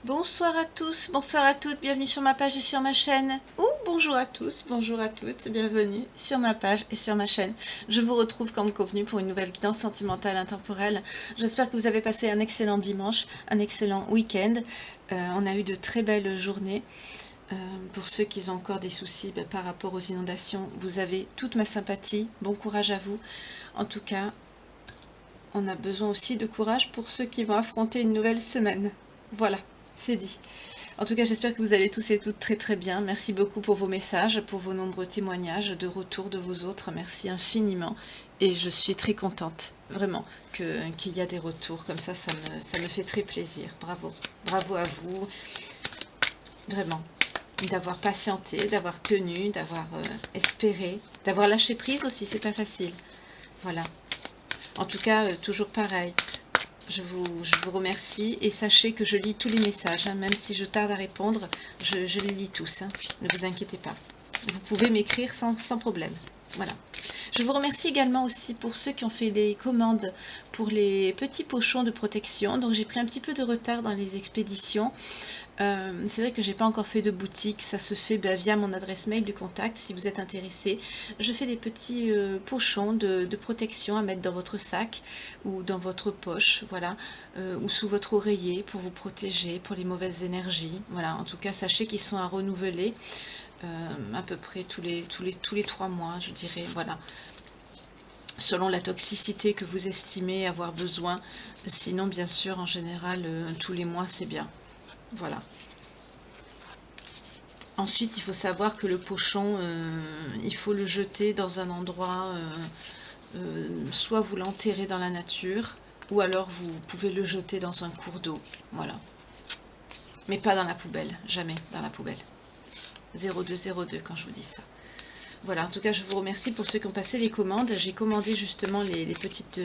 Bonsoir à tous, bonsoir à toutes, bienvenue sur ma page et sur ma chaîne. Ou bonjour à tous, bonjour à toutes, bienvenue sur ma page et sur ma chaîne. Je vous retrouve comme convenu pour une nouvelle guidance sentimentale intemporelle. J'espère que vous avez passé un excellent dimanche, un excellent week-end. On a eu de très belles journées. Pour ceux qui ont encore des soucis par rapport aux inondations, vous avez toute ma sympathie, bon courage à vous. En tout cas, on a besoin aussi de courage pour ceux qui vont affronter une nouvelle semaine. Voilà. C'est dit. En tout cas, j'espère que vous allez tous et toutes très très bien. Merci beaucoup pour vos messages, pour vos nombreux témoignages de retour de vous autres. Merci infiniment. Et je suis très contente, vraiment, qu'il y a des retours. Comme ça me fait très plaisir. Bravo. Bravo à vous. Vraiment. D'avoir patienté, d'avoir tenu, d'avoir espéré, d'avoir lâché prise aussi, c'est pas facile. Voilà. En tout cas, toujours pareil. Je vous remercie et sachez que je lis tous les messages, hein, même si je tarde à répondre, je les lis tous, hein, ne vous inquiétez pas. Vous pouvez m'écrire sans problème. Voilà. Je vous remercie également aussi pour ceux qui ont fait les commandes pour les petits pochons de protection. Donc j'ai pris un petit peu de retard dans les expéditions. C'est vrai que j'ai pas encore fait de boutique, ça se fait via mon adresse mail du contact si vous êtes intéressé. Je fais des petits pochons de protection à mettre dans votre sac ou dans votre poche, voilà, ou sous votre oreiller pour vous protéger pour les mauvaises énergies. Voilà, en tout cas sachez qu'ils sont à renouveler à peu près tous les 3 mois, je dirais, voilà. Selon la toxicité que vous estimez avoir besoin, sinon bien sûr en général tous les mois c'est bien. Voilà. Ensuite, il faut savoir que le pochon, il faut le jeter dans un endroit, soit vous l'enterrez dans la nature, ou alors vous pouvez le jeter dans un cours d'eau. Voilà. Mais pas dans la poubelle, jamais dans la poubelle. 0202 quand je vous dis ça. Voilà, en tout cas, je vous remercie pour ceux qui ont passé les commandes. J'ai commandé justement les petites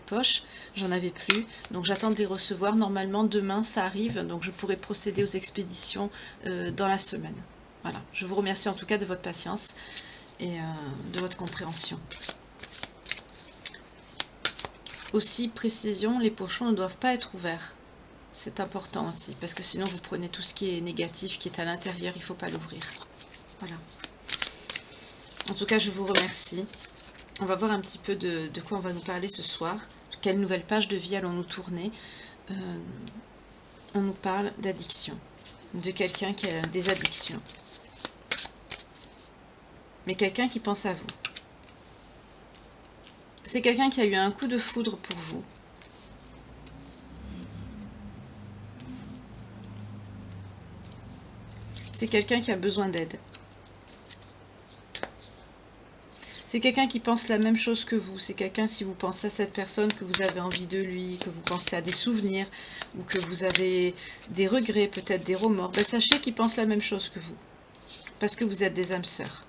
poches. J'en avais plus. Donc, j'attends de les recevoir. Normalement, demain, ça arrive. Donc, je pourrai procéder aux expéditions dans la semaine. Voilà. Je vous remercie en tout cas de votre patience et de votre compréhension. Aussi, précision, les pochons ne doivent pas être ouverts. C'est important aussi. Parce que sinon, vous prenez tout ce qui est négatif, qui est à l'intérieur. Il ne faut pas l'ouvrir. Voilà. En tout cas, je vous remercie. On va voir un petit peu de quoi on va nous parler ce soir. Quelle nouvelle page de vie allons-nous tourner? On nous parle d'addiction. De quelqu'un qui a des addictions. Mais quelqu'un qui pense à vous. C'est quelqu'un qui a eu un coup de foudre pour vous. C'est quelqu'un qui a besoin d'aide. C'est quelqu'un qui pense la même chose que vous. C'est quelqu'un, si vous pensez à cette personne, que vous avez envie de lui, que vous pensez à des souvenirs, ou que vous avez des regrets, peut-être des remords, ben sachez qu'il pense la même chose que vous. Parce que vous êtes des âmes sœurs.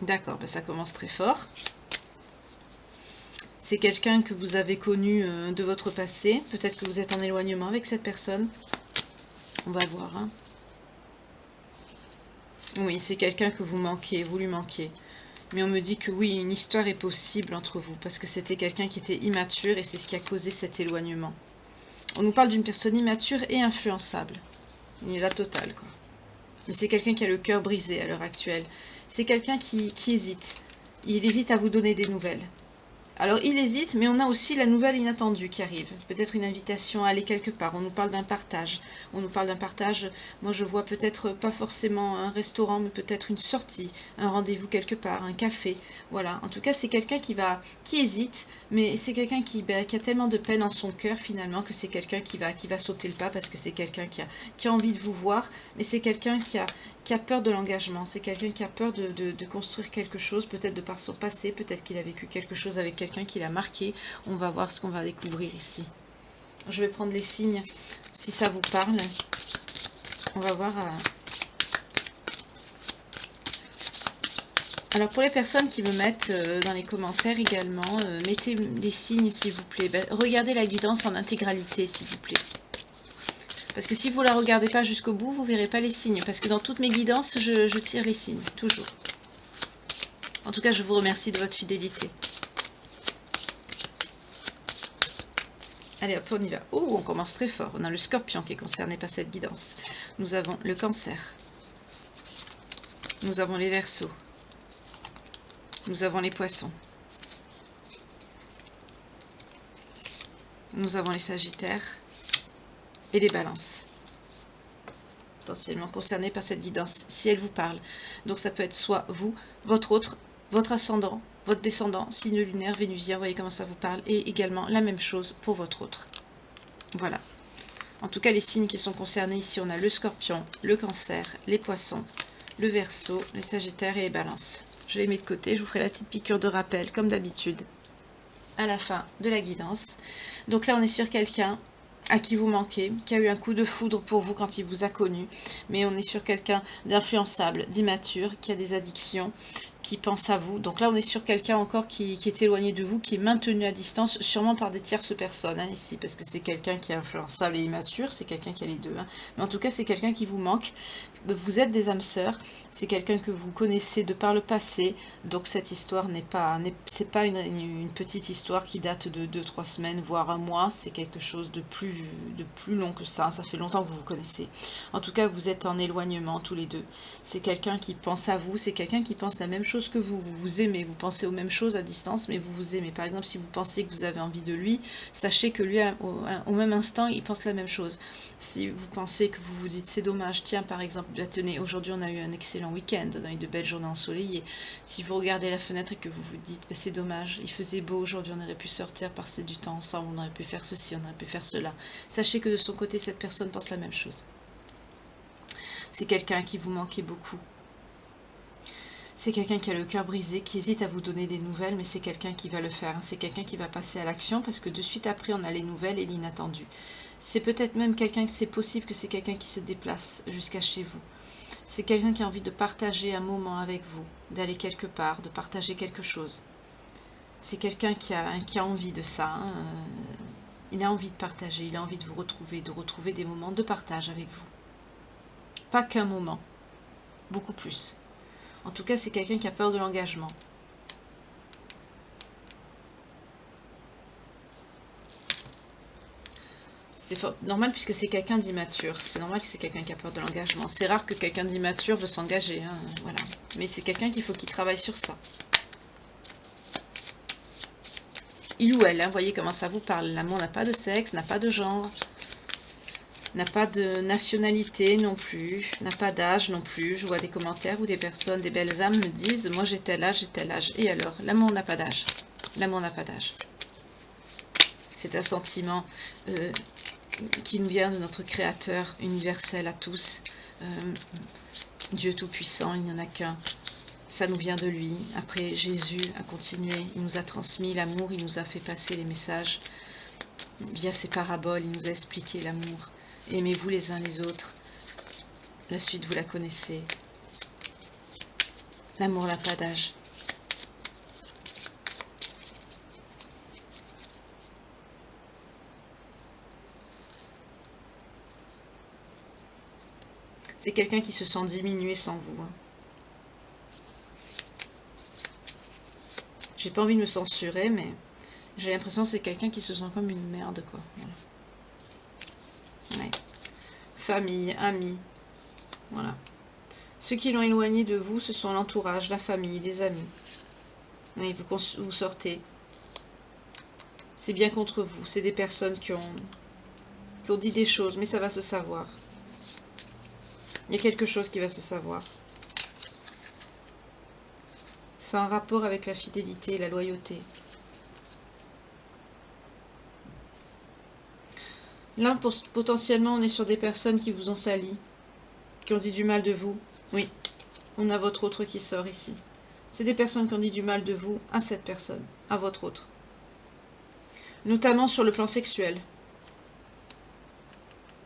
D'accord, ben ça commence très fort. C'est quelqu'un que vous avez connu de votre passé. Peut-être que vous êtes en éloignement avec cette personne. On va voir. Hein. Oui, c'est quelqu'un que vous manquez, vous lui manquez. Mais on me dit que oui, une histoire est possible entre vous, parce que c'était quelqu'un qui était immature et c'est ce qui a causé cet éloignement. On nous parle d'une personne immature et influençable. Il est la totale, quoi. Mais c'est quelqu'un qui a le cœur brisé à l'heure actuelle. C'est quelqu'un qui hésite. Il hésite à vous donner des nouvelles. Alors il hésite, mais on a aussi la nouvelle inattendue qui arrive. Peut-être une invitation à aller quelque part. On nous parle d'un partage. On nous parle d'un partage, moi je vois peut-être pas forcément un restaurant, mais peut-être une sortie, un rendez-vous quelque part, un café. Voilà, en tout cas c'est quelqu'un qui hésite, mais c'est quelqu'un qui a tellement de peine en son cœur finalement que c'est quelqu'un qui va sauter le pas parce que c'est quelqu'un qui a envie de vous voir, mais c'est quelqu'un qui a peur de l'engagement, c'est quelqu'un qui a peur de construire quelque chose, peut-être de par son passé, peut-être qu'il a vécu quelque chose avec quelqu'un qui l'a marqué. On va voir ce qu'on va découvrir ici. Je vais prendre les signes, si ça vous parle. On va voir. Alors pour les personnes qui me mettent dans les commentaires également, mettez les signes s'il vous plaît. Regardez la guidance en intégralité s'il vous plaît. Parce que si vous ne la regardez pas jusqu'au bout, vous ne verrez pas les signes. Parce que dans toutes mes guidances, je tire les signes, toujours. En tout cas, je vous remercie de votre fidélité. Allez hop, on y va. Oh, on commence très fort. On a le Scorpion qui est concerné par cette guidance. Nous avons le Cancer. Nous avons les Verseaux. Nous avons les Poissons. Nous avons les Sagittaires et les Balances. Potentiellement concernés par cette guidance, si elle vous parle. Donc ça peut être soit vous, votre autre, votre ascendant, votre descendant, signe lunaire, vénusien, vous voyez comment ça vous parle, et également la même chose pour votre autre. Voilà. En tout cas, les signes qui sont concernés ici, on a le Scorpion, le Cancer, les Poissons, le Verseau, les Sagittaires et les Balances. Je les mets de côté, je vous ferai la petite piqûre de rappel, comme d'habitude, à la fin de la guidance. Donc là, on est sur quelqu'un à qui vous manquez, qui a eu un coup de foudre pour vous quand il vous a connu, mais on est sur quelqu'un d'influençable, d'immature, qui a des addictions, qui pense à vous. Donc là, on est sur quelqu'un encore qui est éloigné de vous, qui est maintenu à distance, sûrement par des tierces personnes, hein, ici, parce que c'est quelqu'un qui est influençable et immature, c'est quelqu'un qui a les deux. Hein. Mais en tout cas, c'est quelqu'un qui vous manque. Vous êtes des âmes sœurs, c'est quelqu'un que vous connaissez de par le passé, donc cette histoire c'est pas une petite histoire qui date de 2-3 semaines, voire un mois, c'est quelque chose de plus long que ça fait longtemps que vous vous connaissez. En tout cas, vous êtes en éloignement tous les deux. C'est quelqu'un qui pense à vous, c'est quelqu'un qui pense la même chose que vous vous aimez, vous pensez aux mêmes choses à distance, mais vous vous aimez. Par exemple, si vous pensez que vous avez envie de lui, sachez que lui, au même instant, il pense la même chose. Si vous pensez que vous vous dites c'est dommage, tiens par exemple, tenez, aujourd'hui on a eu un excellent week-end, on a eu de belles journées ensoleillées. Si vous regardez la fenêtre et que vous vous dites bah, c'est dommage, il faisait beau aujourd'hui, on aurait pu sortir, passer du temps ensemble, on aurait pu faire ceci, on aurait pu faire cela. Sachez que de son côté, cette personne pense la même chose. C'est quelqu'un à qui vous manquez beaucoup. C'est quelqu'un qui a le cœur brisé, qui hésite à vous donner des nouvelles, mais c'est quelqu'un qui va le faire. C'est quelqu'un qui va passer à l'action parce que de suite après, on a les nouvelles et l'inattendu. C'est peut-être même quelqu'un, c'est possible que c'est quelqu'un qui se déplace jusqu'à chez vous. C'est quelqu'un qui a envie de partager un moment avec vous, d'aller quelque part, de partager quelque chose. C'est quelqu'un qui a envie de ça. Hein. Il a envie de partager, il a envie de vous retrouver, de retrouver des moments de partage avec vous. Pas qu'un moment, beaucoup plus. En tout cas, c'est quelqu'un qui a peur de l'engagement. C'est normal puisque c'est quelqu'un d'immature. C'est normal que c'est quelqu'un qui a peur de l'engagement. C'est rare que quelqu'un d'immature veut s'engager. Hein, voilà. Mais c'est quelqu'un qu'il faut qu'il travaille sur ça. Il ou elle, hein, voyez comment ça vous parle. L'amour n'a pas de sexe, n'a pas de genre, n'a pas de nationalité non plus, n'a pas d'âge non plus. Je vois des commentaires où des personnes, des belles âmes me disent « Moi j'ai tel âge, j'ai tel âge. » Et alors, l'amour n'a pas d'âge. L'amour n'a pas d'âge. C'est un sentiment qui nous vient de notre Créateur universel à tous. Dieu Tout-Puissant, il n'y en a qu'un. Ça nous vient de lui. Après, Jésus a continué, il nous a transmis l'amour, il nous a fait passer les messages. Via ses paraboles, il nous a expliqué l'amour. Aimez-vous les uns les autres. La suite, vous la connaissez. L'amour n'a pas d'âge. C'est quelqu'un qui se sent diminué sans vous. Hein. J'ai pas envie de me censurer, mais j'ai l'impression que c'est quelqu'un qui se sent comme une merde, quoi. Voilà. Ouais. Famille, amis. Voilà. Ceux qui l'ont éloigné de vous, ce sont l'entourage, la famille, les amis. Ouais, vous sortez. C'est bien contre vous. C'est des personnes qui ont dit des choses, mais ça va se savoir. Il y a quelque chose qui va se savoir. C'est un rapport avec la fidélité et la loyauté. Là, potentiellement, on est sur des personnes qui vous ont sali, qui ont dit du mal de vous. Oui, on a votre autre qui sort ici. C'est des personnes qui ont dit du mal de vous à cette personne, à votre autre. Notamment sur le plan sexuel.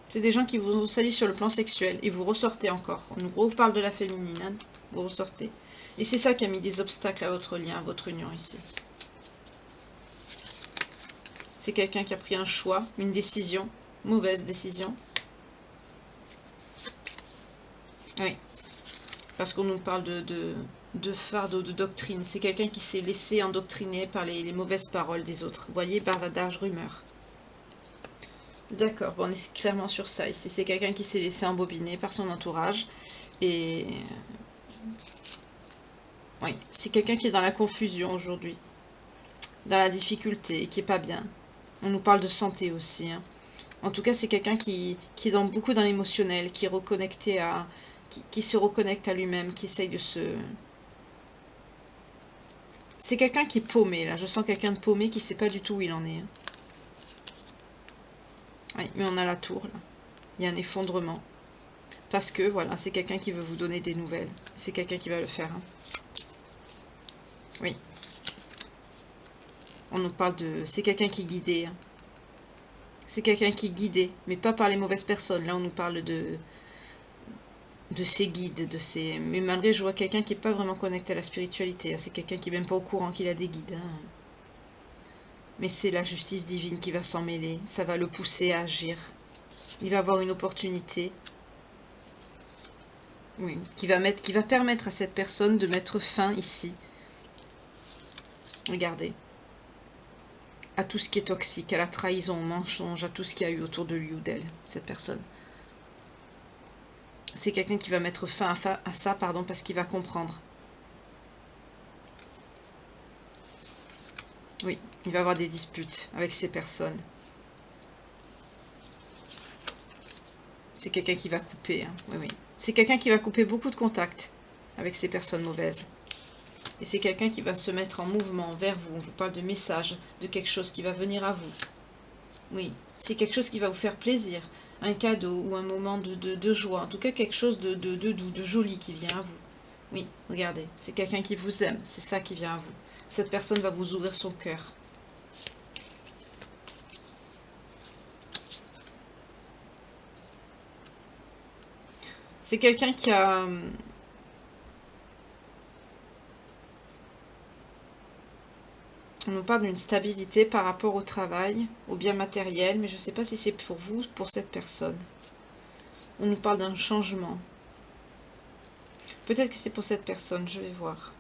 C'est des gens qui vous ont sali sur le plan sexuel et vous ressortez encore. On nous reparle de la féminine, hein, vous ressortez. Et c'est ça qui a mis des obstacles à votre lien, à votre union ici. C'est quelqu'un qui a pris un choix, une décision, mauvaise décision. Oui, parce qu'on nous parle de fardeau, de doctrine. C'est quelqu'un qui s'est laissé endoctriner par les mauvaises paroles des autres. Vous voyez, bavardage, rumeur. D'accord, bon, on est clairement sur ça ici. C'est quelqu'un qui s'est laissé embobiner par son entourage. Et oui, c'est quelqu'un qui est dans la confusion aujourd'hui, dans la difficulté, qui est pas bien. On nous parle de santé aussi, hein. En tout cas, c'est quelqu'un qui est beaucoup dans l'émotionnel, qui est reconnecté à, qui se reconnecte à lui-même, qui essaye de se... C'est quelqu'un qui est paumé, là. Je sens quelqu'un de paumé qui sait pas du tout où il en est, hein. Oui, mais on a la tour, là. Il y a un effondrement. Parce que, voilà, c'est quelqu'un qui veut vous donner des nouvelles. C'est quelqu'un qui va le faire, hein. Oui. On nous parle de... C'est quelqu'un qui est guidé, hein. C'est quelqu'un qui est guidé, mais pas par les mauvaises personnes. Là, on nous parle de ses guides, de ses... Mais malgré, je vois quelqu'un qui n'est pas vraiment connecté à la spiritualité, hein. C'est quelqu'un qui n'est même pas au courant qu'il a des guides, hein. Mais c'est la justice divine qui va s'en mêler. Ça va le pousser à agir. Il va avoir une opportunité. Oui, qui va permettre à cette personne de mettre fin ici. Regardez. À tout ce qui est toxique, à la trahison, au mensonge, à tout ce qu'il y a eu autour de lui ou d'elle, cette personne. C'est quelqu'un qui va mettre fin à ça, pardon, parce qu'il va comprendre. Oui, il va avoir des disputes avec ces personnes. C'est quelqu'un qui va couper, hein. Oui, oui. C'est quelqu'un qui va couper beaucoup de contacts avec ces personnes mauvaises. Et c'est quelqu'un qui va se mettre en mouvement vers vous. On vous parle de messages, de quelque chose qui va venir à vous. Oui, c'est quelque chose qui va vous faire plaisir. Un cadeau ou un moment de joie. En tout cas, quelque chose de doux, de joli qui vient à vous. Oui, regardez, c'est quelqu'un qui vous aime. C'est ça qui vient à vous. Cette personne va vous ouvrir son cœur. C'est quelqu'un qui a... On nous parle d'une stabilité par rapport au travail, au bien matériel, mais je ne sais pas si c'est pour vous ou pour cette personne. On nous parle d'un changement. Peut-être que c'est pour cette personne, je vais voir.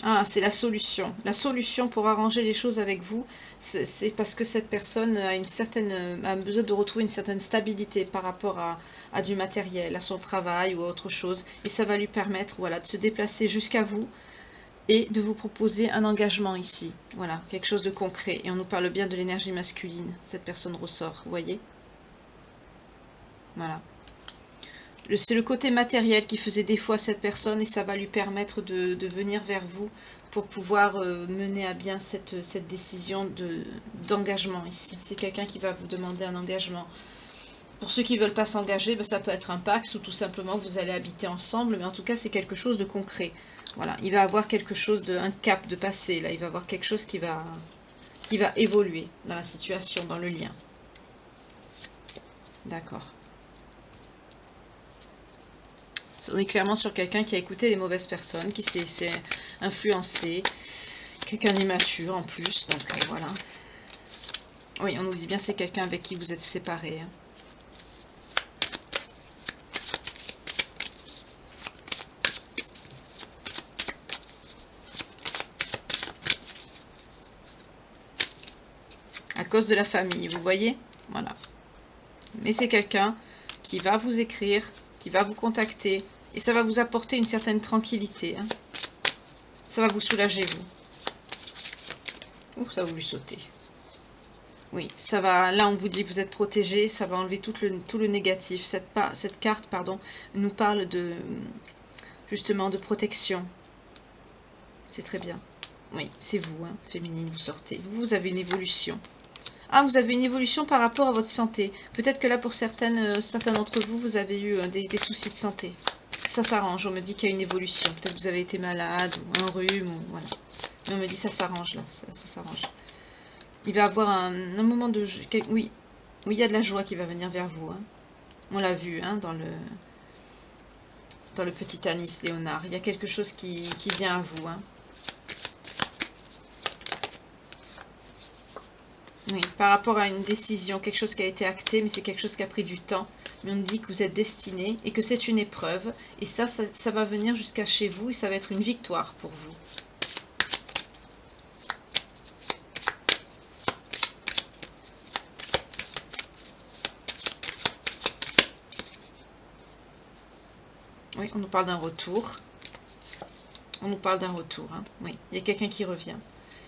Ah, c'est la solution. La solution pour arranger les choses avec vous, c'est parce que cette personne a besoin de retrouver une certaine stabilité par rapport à du matériel, à son travail ou à autre chose. Et ça va lui permettre, voilà, de se déplacer jusqu'à vous et de vous proposer un engagement ici. Voilà, quelque chose de concret. Et on nous parle bien de l'énergie masculine. Cette personne ressort, vous voyez? Voilà. C'est le côté matériel qui faisait défaut à cette personne et ça va lui permettre de venir vers vous pour pouvoir mener à bien cette décision d'engagement ici. C'est quelqu'un qui va vous demander un engagement. Pour ceux qui ne veulent pas s'engager, ben ça peut être un Pax ou tout simplement vous allez habiter ensemble, mais en tout cas c'est quelque chose de concret. Voilà, il va avoir quelque chose, un cap de passé, là, il va avoir quelque chose qui va évoluer dans la situation, dans le lien. D'accord. On est clairement sur quelqu'un qui a écouté les mauvaises personnes, qui s'est influencé, quelqu'un d'immature en plus, donc voilà. Oui, on nous dit bien c'est quelqu'un avec qui vous êtes séparés, hein. À cause de la famille, vous voyez? Voilà. Mais c'est quelqu'un qui va vous écrire, qui va vous contacter, et ça va vous apporter une certaine tranquillité, hein. Ça va vous soulager, vous. Ouh, ça a voulu sauter. Oui, ça va. Là, on vous dit que vous êtes protégé, ça va enlever tout le négatif. Cette carte, pardon, nous parle justement de protection. C'est très bien. Oui, c'est vous, hein, féminine, vous sortez. Vous avez une évolution. Ah, vous avez une évolution par rapport à votre santé. Peut-être que là, pour certains d'entre vous, vous avez eu des soucis de santé. Ça s'arrange, on me dit qu'il y a une évolution. Peut-être que vous avez été malade, ou un rhume, ou voilà. Mais on me dit ça s'arrange, là, ça s'arrange. Il va avoir un moment de... Oui, il y a de la joie qui va venir vers vous, hein. On l'a vu, hein, dans le petit Anis Léonard. Il y a quelque chose qui vient à vous, hein. Oui, par rapport à une décision, quelque chose qui a été acté, mais c'est quelque chose qui a pris du temps. mais on nous dit que vous êtes destiné et que c'est une épreuve. Et ça va venir jusqu'à chez vous et ça va être une victoire pour vous. Oui, on nous parle d'un retour. On nous parle d'un retour. Hein. Oui, il y a quelqu'un qui revient.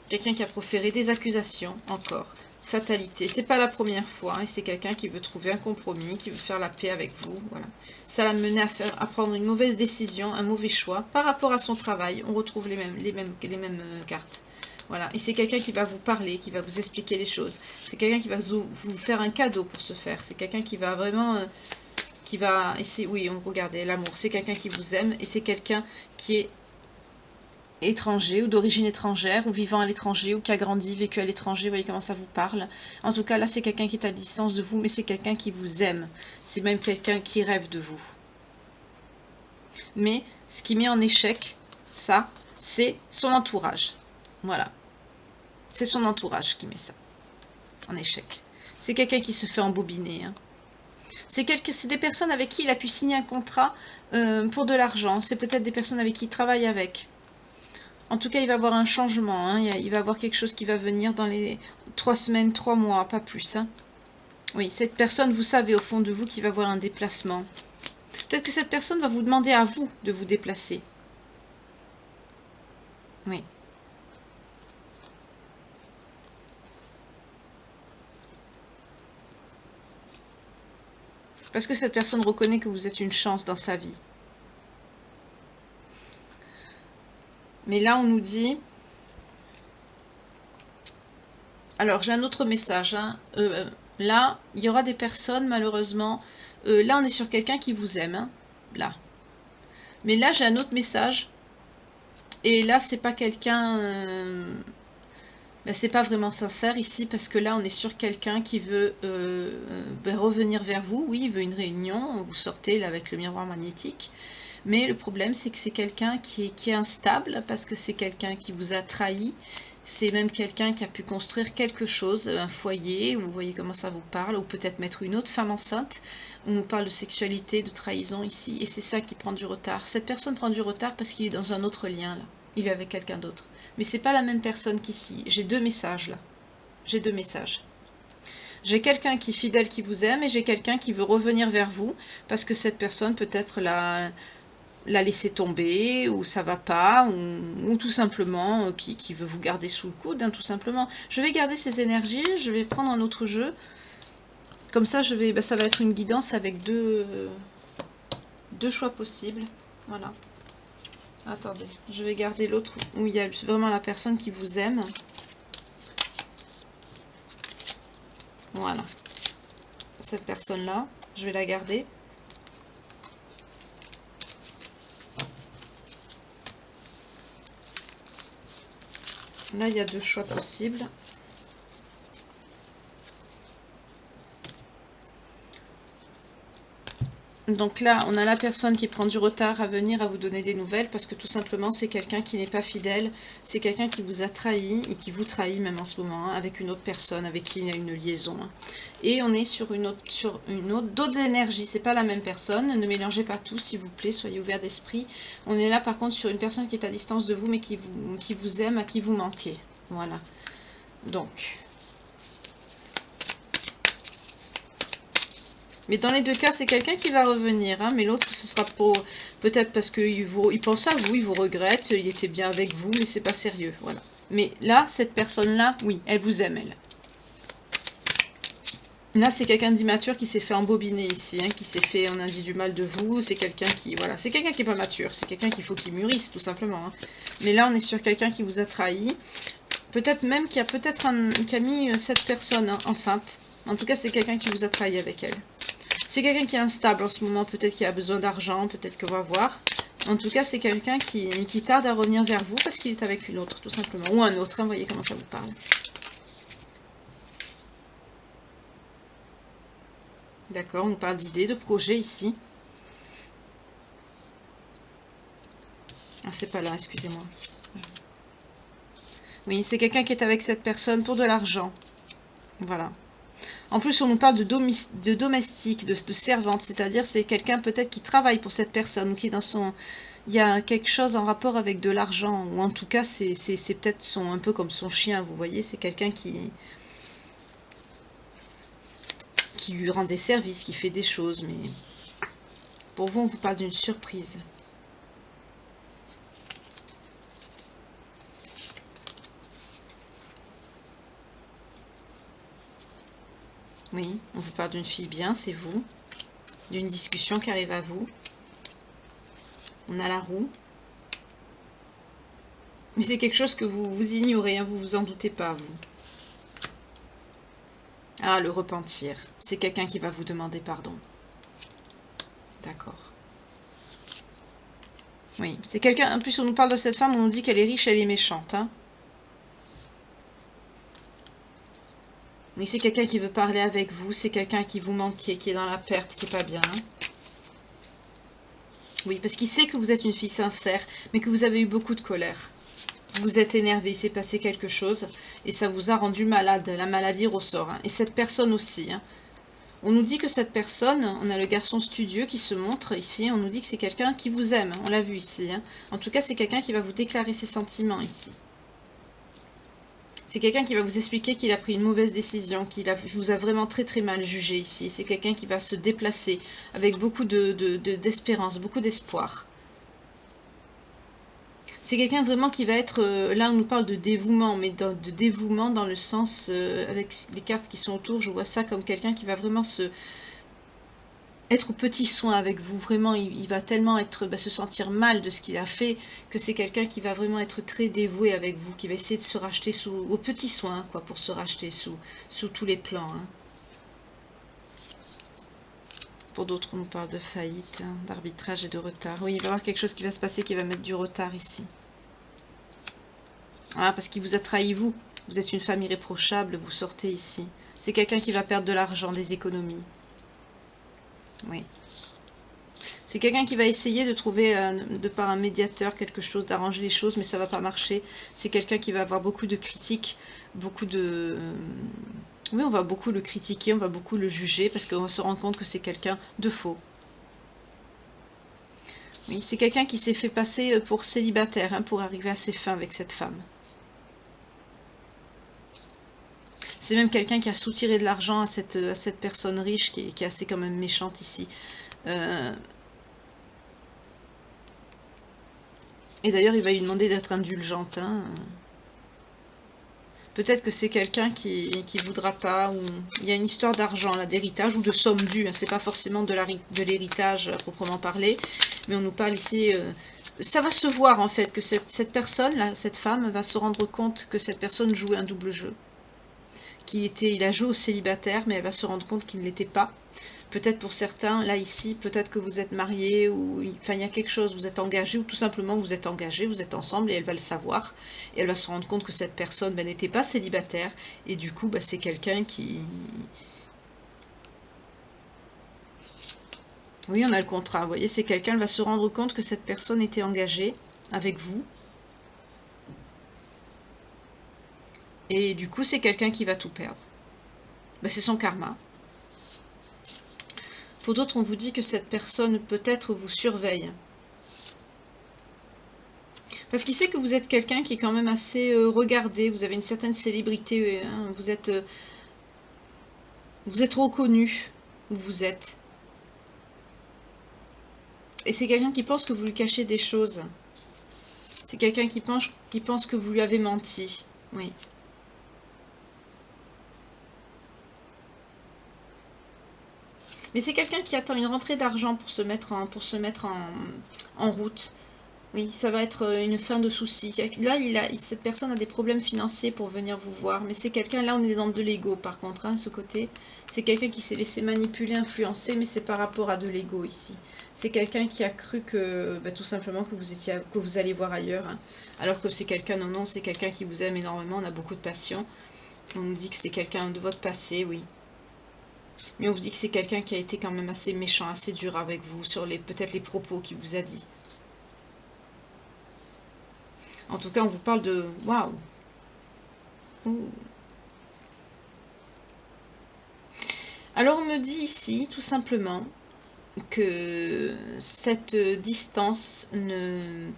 Quelqu'un qui a proféré des accusations, encore. Fatalité. C'est pas la première fois. Hein, et c'est quelqu'un qui veut trouver un compromis, qui veut faire la paix avec vous. Voilà. Ça l'a mené à prendre une mauvaise décision, un mauvais choix. Par rapport à son travail, on retrouve les mêmes cartes. Voilà. Et c'est quelqu'un qui va vous parler, qui va vous expliquer les choses. C'est quelqu'un qui va vous faire un cadeau pour ce faire. C'est quelqu'un qui va vraiment... oui, regardez, l'amour, c'est quelqu'un qui vous aime et c'est quelqu'un qui est étranger ou d'origine étrangère ou vivant à l'étranger ou qui a grandi, vécu à l'étranger. Vous voyez comment ça vous parle. En tout cas, là, c'est quelqu'un qui est à distance de vous, mais c'est quelqu'un qui vous aime. C'est même quelqu'un qui rêve de vous. Mais ce qui met en échec, ça, c'est son entourage. Voilà. C'est son entourage qui met ça en échec. C'est quelqu'un qui se fait embobiner, hein. C'est des personnes avec qui il a pu signer un contrat pour de l'argent. C'est peut-être des personnes avec qui il travaille avec. En tout cas, il va y avoir un changement. Hein. Il va y avoir quelque chose qui va venir dans les 3 semaines, 3 mois, pas plus. Hein. Oui, cette personne, vous savez au fond de vous qu'il va y avoir un déplacement. Peut-être que cette personne va vous demander à vous de vous déplacer. Oui. Parce que cette personne reconnaît que vous êtes une chance dans sa vie. Mais là, on nous dit... Alors, j'ai un autre message. Hein. Là, il y aura des personnes, malheureusement... là, on est sur quelqu'un qui vous aime. Hein. Là. Mais là, j'ai un autre message. Et là, c'est pas quelqu'un... Ben, c'est pas vraiment sincère ici, parce que là, on est sur quelqu'un qui veut revenir vers vous. Oui, il veut une réunion. Vous sortez là avec le miroir magnétique. Mais le problème, c'est que c'est quelqu'un qui est instable, parce que c'est quelqu'un qui vous a trahi. C'est même quelqu'un qui a pu construire quelque chose, un foyer, vous voyez comment ça vous parle, ou peut-être mettre une autre femme enceinte. On nous parle de sexualité, de trahison ici, et c'est ça qui prend du retard. Cette personne prend du retard parce qu'il est dans un autre lien, là. Il est avec quelqu'un d'autre. Mais c'est pas la même personne qu'ici. J'ai 2 messages, là. J'ai 2 messages. J'ai quelqu'un qui est fidèle, qui vous aime, et j'ai quelqu'un qui veut revenir vers vous, parce que cette personne peut-être l'a laisser tomber, ou ça va pas, ou tout simplement qui veut vous garder sous le coude, hein, tout simplement. Je vais garder ces énergies, je vais prendre un autre jeu. Comme ça, ça va être une guidance avec deux choix possibles. Voilà. Attendez, je vais garder l'autre où il y a vraiment la personne qui vous aime. Voilà. Cette personne-là, je vais la garder. Là, il y a 2 choix possibles. Donc là, on a la personne qui prend du retard à venir à vous donner des nouvelles parce que tout simplement, c'est quelqu'un qui n'est pas fidèle. C'est quelqu'un qui vous a trahi et qui vous trahit même en ce moment, hein, avec une autre personne avec qui il y a une liaison. Hein. Et on est sur d'autres énergies. C'est pas la même personne. Ne mélangez pas tout, s'il vous plaît. Soyez ouverts d'esprit. On est là par contre sur une personne qui est à distance de vous, mais qui vous aime, à qui vous manquez. Voilà. Donc... Mais dans les 2 cas, c'est quelqu'un qui va revenir. Hein, mais l'autre, ce sera peut-être parce qu'il pense à vous, il vous regrette, il était bien avec vous, mais c'est pas sérieux. Voilà. Mais là, cette personne-là, oui, elle vous aime, elle. Là, c'est quelqu'un d'immature qui s'est fait embobiner ici, hein, qui s'est fait, on a dit du mal de vous. C'est quelqu'un qui, voilà, c'est quelqu'un qui est pas mature. C'est quelqu'un qu'il faut qu'il mûrisse, tout simplement. Hein. Mais là, on est sur quelqu'un qui vous a trahi. Peut-être même qui a mis cette personne hein, enceinte. En tout cas, c'est quelqu'un qui vous a trahi avec elle. C'est quelqu'un qui est instable en ce moment, peut-être qu'il a besoin d'argent, peut-être qu'on va voir. En tout cas, c'est quelqu'un qui tarde à revenir vers vous parce qu'il est avec une autre, tout simplement. Ou un autre, hein, vous voyez comment ça vous parle. D'accord, on nous parle d'idées, de projets ici. Ah, c'est pas là, excusez-moi. Oui, c'est quelqu'un qui est avec cette personne pour de l'argent. Voilà. En plus, on nous parle de domestique, de servante, c'est-à-dire c'est quelqu'un peut-être qui travaille pour cette personne ou qui est dans son... Il y a quelque chose en rapport avec de l'argent, ou en tout cas, c'est peut-être un peu comme son chien, vous voyez, c'est quelqu'un qui lui rend des services, qui fait des choses, mais pour vous, on vous parle d'une surprise. Oui, on vous parle d'une fille bien, c'est vous. D'une discussion qui arrive à vous. On a la roue. Mais c'est quelque chose que vous ignorez, hein, vous vous en doutez pas, vous. Ah, le repentir. C'est quelqu'un qui va vous demander pardon. D'accord. Oui, c'est quelqu'un... En plus, on nous parle de cette femme, on nous dit qu'elle est riche, elle est méchante, hein. Oui, c'est quelqu'un qui veut parler avec vous, c'est quelqu'un qui vous manque, qui est dans la perte, qui est pas bien. Oui, parce qu'il sait que vous êtes une fille sincère, mais que vous avez eu beaucoup de colère. Vous vous êtes énervé, il s'est passé quelque chose, et ça vous a rendu malade, la maladie ressort. Hein. Et cette personne aussi. Hein. On nous dit que cette personne, on a le garçon studieux qui se montre ici, on nous dit que c'est quelqu'un qui vous aime, on l'a vu ici. Hein. En tout cas, c'est quelqu'un qui va vous déclarer ses sentiments ici. C'est quelqu'un qui va vous expliquer qu'il a pris une mauvaise décision, vous a vraiment très très mal jugé ici. C'est quelqu'un qui va se déplacer avec beaucoup d'espérance, beaucoup d'espoir. C'est quelqu'un vraiment qui va être, là on nous parle de dévouement, mais de dévouement dans le sens, avec les cartes qui sont autour, je vois ça comme quelqu'un qui va vraiment être au petit soin avec vous, vraiment, il va tellement se sentir mal de ce qu'il a fait, que c'est quelqu'un qui va vraiment être très dévoué avec vous, qui va essayer de se racheter au petit soin, quoi, pour se racheter sous tous les plans. Hein. Pour d'autres, on nous parle de faillite, hein, d'arbitrage et de retard. Oui, il va y avoir quelque chose qui va se passer qui va mettre du retard ici. Ah, parce qu'il vous a trahi, vous. Vous êtes une femme irréprochable, vous sortez ici. C'est quelqu'un qui va perdre de l'argent, des économies. Oui. C'est quelqu'un qui va essayer de trouver, de par un médiateur, quelque chose, d'arranger les choses, mais ça va pas marcher. C'est quelqu'un qui va avoir beaucoup de critiques, beaucoup de... oui, on va beaucoup le critiquer, on va beaucoup le juger, parce qu'on va se rendre compte que c'est quelqu'un de faux. Oui, c'est quelqu'un qui s'est fait passer pour célibataire, hein, pour arriver à ses fins avec cette femme. C'est même quelqu'un qui a soutiré de l'argent à cette personne riche qui est assez quand même méchante ici. Et d'ailleurs, il va lui demander d'être indulgente. Hein. Peut-être que c'est quelqu'un qui voudra pas, ou il y a une histoire d'argent, là, d'héritage, ou de somme due. Hein. C'est pas forcément de l'héritage à proprement parler, mais on nous parle ici... ça va se voir, en fait, que cette personne, là, cette femme, va se rendre compte que cette personne jouait un double jeu. Il a joué au célibataire, mais elle va se rendre compte qu'il ne l'était pas. Peut-être pour certains, là ici, peut-être que vous êtes mariés, ou enfin il y a quelque chose, vous êtes engagés, ou tout simplement vous êtes engagés, vous êtes ensemble, et elle va le savoir. Et elle va se rendre compte que cette personne n'était pas célibataire, et du coup c'est quelqu'un qui... Oui, on a le contrat, vous voyez, c'est quelqu'un, elle va se rendre compte que cette personne était engagée avec vous. Et du coup, c'est quelqu'un qui va tout perdre. C'est son karma. Pour d'autres, on vous dit que cette personne peut-être vous surveille. Parce qu'il sait que vous êtes quelqu'un qui est quand même assez regardé, vous avez une certaine célébrité, hein, vous êtes reconnu où vous êtes. Et c'est quelqu'un qui pense que vous lui cachez des choses. C'est quelqu'un qui pense que vous lui avez menti. Oui. Mais c'est quelqu'un qui attend une rentrée d'argent pour se mettre en route. Oui, ça va être une fin de souci. Là, cette personne a des problèmes financiers pour venir vous voir. Mais c'est quelqu'un, là on est dans de l'ego par contre, hein, ce côté. C'est quelqu'un qui s'est laissé manipuler, influencer, mais c'est par rapport à de l'ego ici. C'est quelqu'un qui a cru que, tout simplement, que vous alliez voir ailleurs. Hein. Alors que c'est quelqu'un, non, c'est quelqu'un qui vous aime énormément, on a beaucoup de passion. On nous dit que c'est quelqu'un de votre passé, oui. Mais on vous dit que c'est quelqu'un qui a été quand même assez méchant, assez dur avec vous, sur peut-être les propos qu'il vous a dit. En tout cas, on vous parle de... Waouh! Alors on me dit ici, tout simplement, que cette distance ne...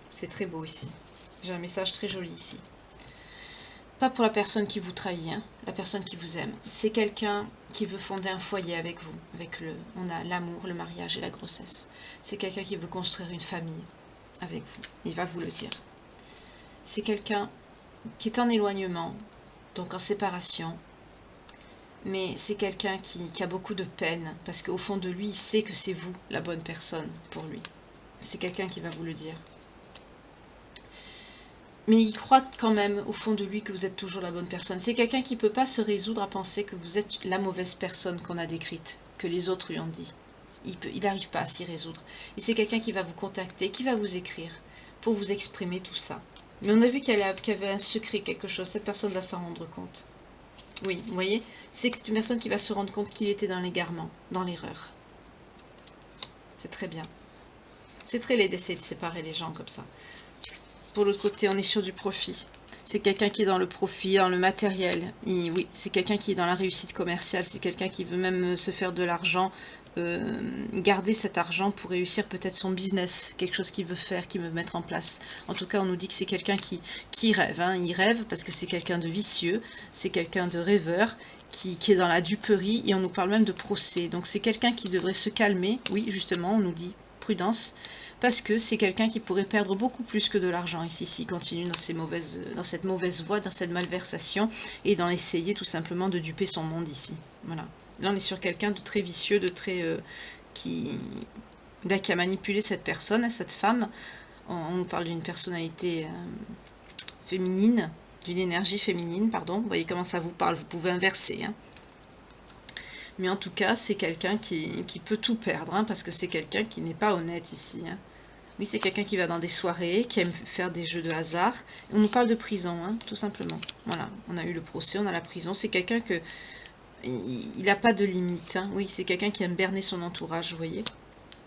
C'est très beau ici. J'ai un message très joli ici. Pas pour la personne qui vous trahit, hein, la personne qui vous aime. C'est quelqu'un qui veut fonder un foyer avec vous. On a l'amour, le mariage et la grossesse. C'est quelqu'un qui veut construire une famille avec vous. Il va vous le dire. C'est quelqu'un qui est en éloignement, donc en séparation. Mais c'est quelqu'un qui a beaucoup de peine, parce qu'au fond de lui, il sait que c'est vous la bonne personne pour lui. C'est quelqu'un qui va vous le dire. Mais il croit quand même au fond de lui que vous êtes toujours la bonne personne. C'est quelqu'un qui ne peut pas se résoudre à penser que vous êtes la mauvaise personne qu'on a décrite, que les autres lui ont dit. Il n'arrive pas à s'y résoudre. Et c'est quelqu'un qui va vous contacter, qui va vous écrire, pour vous exprimer tout ça. Mais on a vu qu'il y avait un secret, quelque chose. Cette personne va s'en rendre compte. Oui, vous voyez, c'est une personne qui va se rendre compte qu'il était dans l'égarement, dans l'erreur. C'est très bien. C'est très laid d'essayer de séparer les gens comme ça. Pour l'autre côté, on est sur du profit. C'est quelqu'un qui est dans le profit, dans le matériel. Oui, c'est quelqu'un qui est dans la réussite commerciale. C'est quelqu'un qui veut même se faire de l'argent, garder cet argent pour réussir peut-être son business, quelque chose qu'il veut faire, qu'il veut mettre en place. En tout cas, on nous dit que c'est quelqu'un qui rêve. Hein. Il rêve parce que c'est quelqu'un de vicieux, c'est quelqu'un de rêveur, qui est dans la duperie, et on nous parle même de procès. Donc c'est quelqu'un qui devrait se calmer. Oui, justement, on nous dit prudence. Parce que c'est quelqu'un qui pourrait perdre beaucoup plus que de l'argent ici, s'il continue dans cette mauvaise voie, dans cette malversation, et d'en essayer tout simplement de duper son monde ici. Voilà. Là, on est sur quelqu'un de très vicieux, de très... qui a manipulé cette personne, cette femme. On nous parle d'une personnalité féminine, d'une énergie féminine, pardon. Vous voyez comment ça vous parle, vous pouvez inverser, hein. Mais en tout cas, c'est quelqu'un qui peut tout perdre, hein, parce que c'est quelqu'un qui n'est pas honnête ici. Hein. Oui, c'est quelqu'un qui va dans des soirées, qui aime faire des jeux de hasard. On nous parle de prison, hein, tout simplement. Voilà, on a eu le procès, on a la prison. C'est quelqu'un que... Il n'a pas de limite. Hein. Oui, c'est quelqu'un qui aime berner son entourage, vous voyez.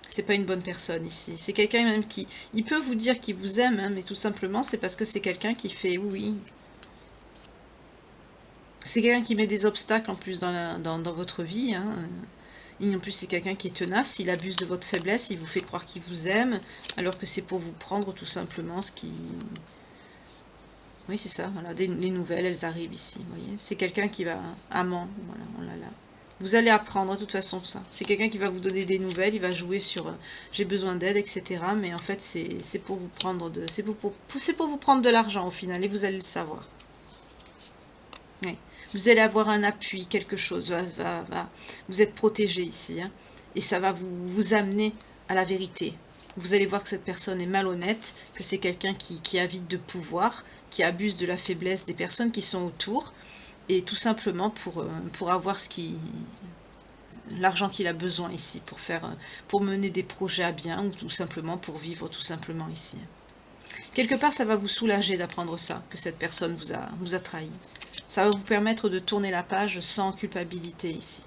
C'est pas une bonne personne ici. C'est quelqu'un même qui... Il peut vous dire qu'il vous aime, hein, mais tout simplement, c'est parce que c'est quelqu'un qui fait... Oui, c'est quelqu'un qui met des obstacles en plus dans votre vie. Hein. Et en plus, c'est quelqu'un qui est tenace. Il abuse de votre faiblesse. Il vous fait croire qu'il vous aime. Alors que c'est pour vous prendre tout simplement ce qui... Oui, c'est ça. Voilà. Les nouvelles, elles arrivent ici. Vous voyez, c'est quelqu'un qui va... Amant. Voilà, on l'a là. Vous allez apprendre de toute façon ça. C'est quelqu'un qui va vous donner des nouvelles. Il va jouer sur j'ai besoin d'aide, etc. Mais en fait, c'est pour vous prendre de... C'est pour vous prendre de l'argent au final. Et vous allez le savoir. Oui. Vous allez avoir un appui, quelque chose. Vous êtes protégé ici. Hein, et ça va vous amener à la vérité. Vous allez voir que cette personne est malhonnête, que c'est quelqu'un qui avide de pouvoir, qui abuse de la faiblesse des personnes qui sont autour. Et tout simplement pour avoir l'argent qu'il a besoin ici, pour mener des projets à bien, ou tout simplement pour vivre tout simplement ici. Quelque part, ça va vous soulager d'apprendre ça, que cette personne vous a trahi. Ça va vous permettre de tourner la page sans culpabilité ici.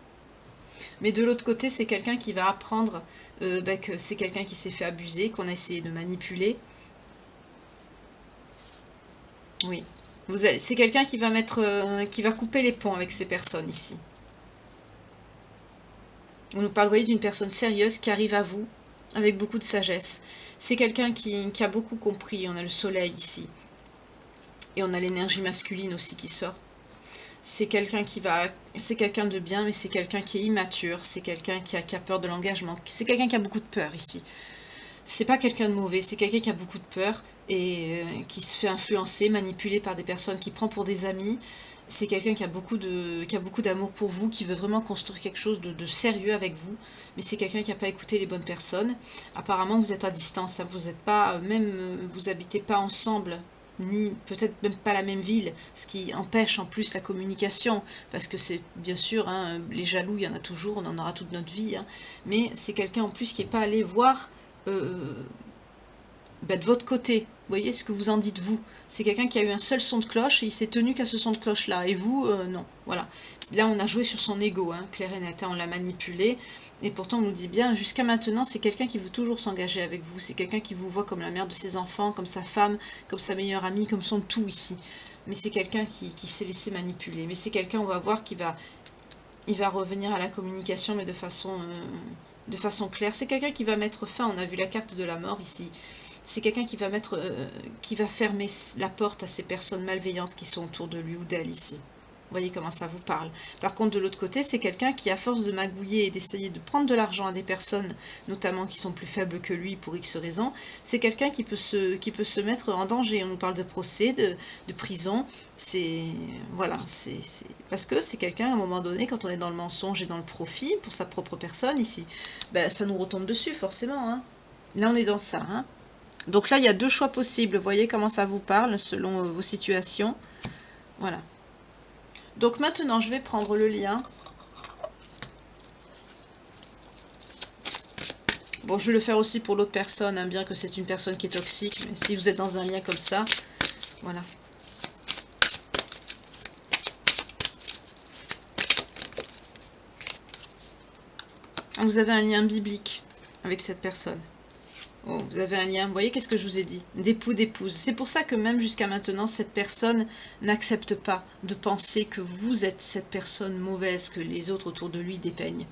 Mais de l'autre côté, c'est quelqu'un qui va apprendre que c'est quelqu'un qui s'est fait abuser, qu'on a essayé de manipuler. Oui. C'est quelqu'un qui va couper les ponts avec ces personnes ici. On nous parle, vous voyez, d'une personne sérieuse qui arrive à vous avec beaucoup de sagesse. C'est quelqu'un qui a beaucoup compris. On a le soleil ici. Et on a l'énergie masculine aussi qui sort. C'est quelqu'un c'est quelqu'un de bien, mais c'est quelqu'un qui est immature, c'est quelqu'un qui a peur de l'engagement, c'est quelqu'un qui a beaucoup de peur ici. C'est pas quelqu'un de mauvais, c'est quelqu'un qui a beaucoup de peur et qui se fait influencer, manipuler par des personnes qu'il prend pour des amis. C'est quelqu'un qui a beaucoup d'amour pour vous, qui veut vraiment construire quelque chose de sérieux avec vous, mais c'est quelqu'un qui n'a pas écouté les bonnes personnes. Apparemment, vous êtes à distance, hein, vous êtes pas, vous habitez pas ensemble, ni peut-être même pas la même ville, ce qui empêche en plus la communication, parce que c'est bien sûr, hein, les jaloux, il y en a toujours, on en aura toute notre vie, hein, mais c'est quelqu'un en plus qui n'est pas allé voir de votre côté. Vous voyez ce que vous en dites vous. C'est quelqu'un qui a eu un seul son de cloche et il s'est tenu qu'à ce son de cloche là. Et vous, non. Voilà. Là, on a joué sur son ego, hein, clair et net. Hein, on l'a manipulé. Et pourtant, on nous dit bien, jusqu'à maintenant, c'est quelqu'un qui veut toujours s'engager avec vous. C'est quelqu'un qui vous voit comme la mère de ses enfants, comme sa femme, comme sa meilleure amie, comme son tout ici. mais c'est quelqu'un qui s'est laissé manipuler. Mais c'est quelqu'un, on va voir, il va revenir à la communication, mais de façon claire. C'est quelqu'un qui va mettre fin, on a vu la carte de la mort ici. C'est quelqu'un qui va qui va fermer la porte à ces personnes malveillantes qui sont autour de lui ou d'elle ici. Vous voyez comment ça vous parle. Par contre, de l'autre côté, c'est quelqu'un qui, à force de magouiller et d'essayer de prendre de l'argent à des personnes, notamment qui sont plus faibles que lui pour X raisons, c'est quelqu'un qui peut se mettre en danger. On nous parle de procès, de prison. Voilà, parce que c'est quelqu'un, à un moment donné, quand on est dans le mensonge et dans le profit, pour sa propre personne, ici, ben, ça nous retombe dessus, forcément. Hein. Là, on est dans ça. Hein. Donc là, il y a deux choix possibles. Vous voyez comment ça vous parle, selon vos situations. Voilà. Donc maintenant, je vais prendre le lien. Bon, je vais le faire aussi pour l'autre personne, hein, bien que c'est une personne qui est toxique. Mais si vous êtes dans un lien comme ça, voilà. Vous avez un lien biblique avec cette personne. Oh, vous avez un lien, vous voyez qu'est-ce que je vous ai dit? D'époux, d'épouse. C'est pour ça que même jusqu'à maintenant, cette personne n'accepte pas de penser que vous êtes cette personne mauvaise que les autres autour de lui dépeignent.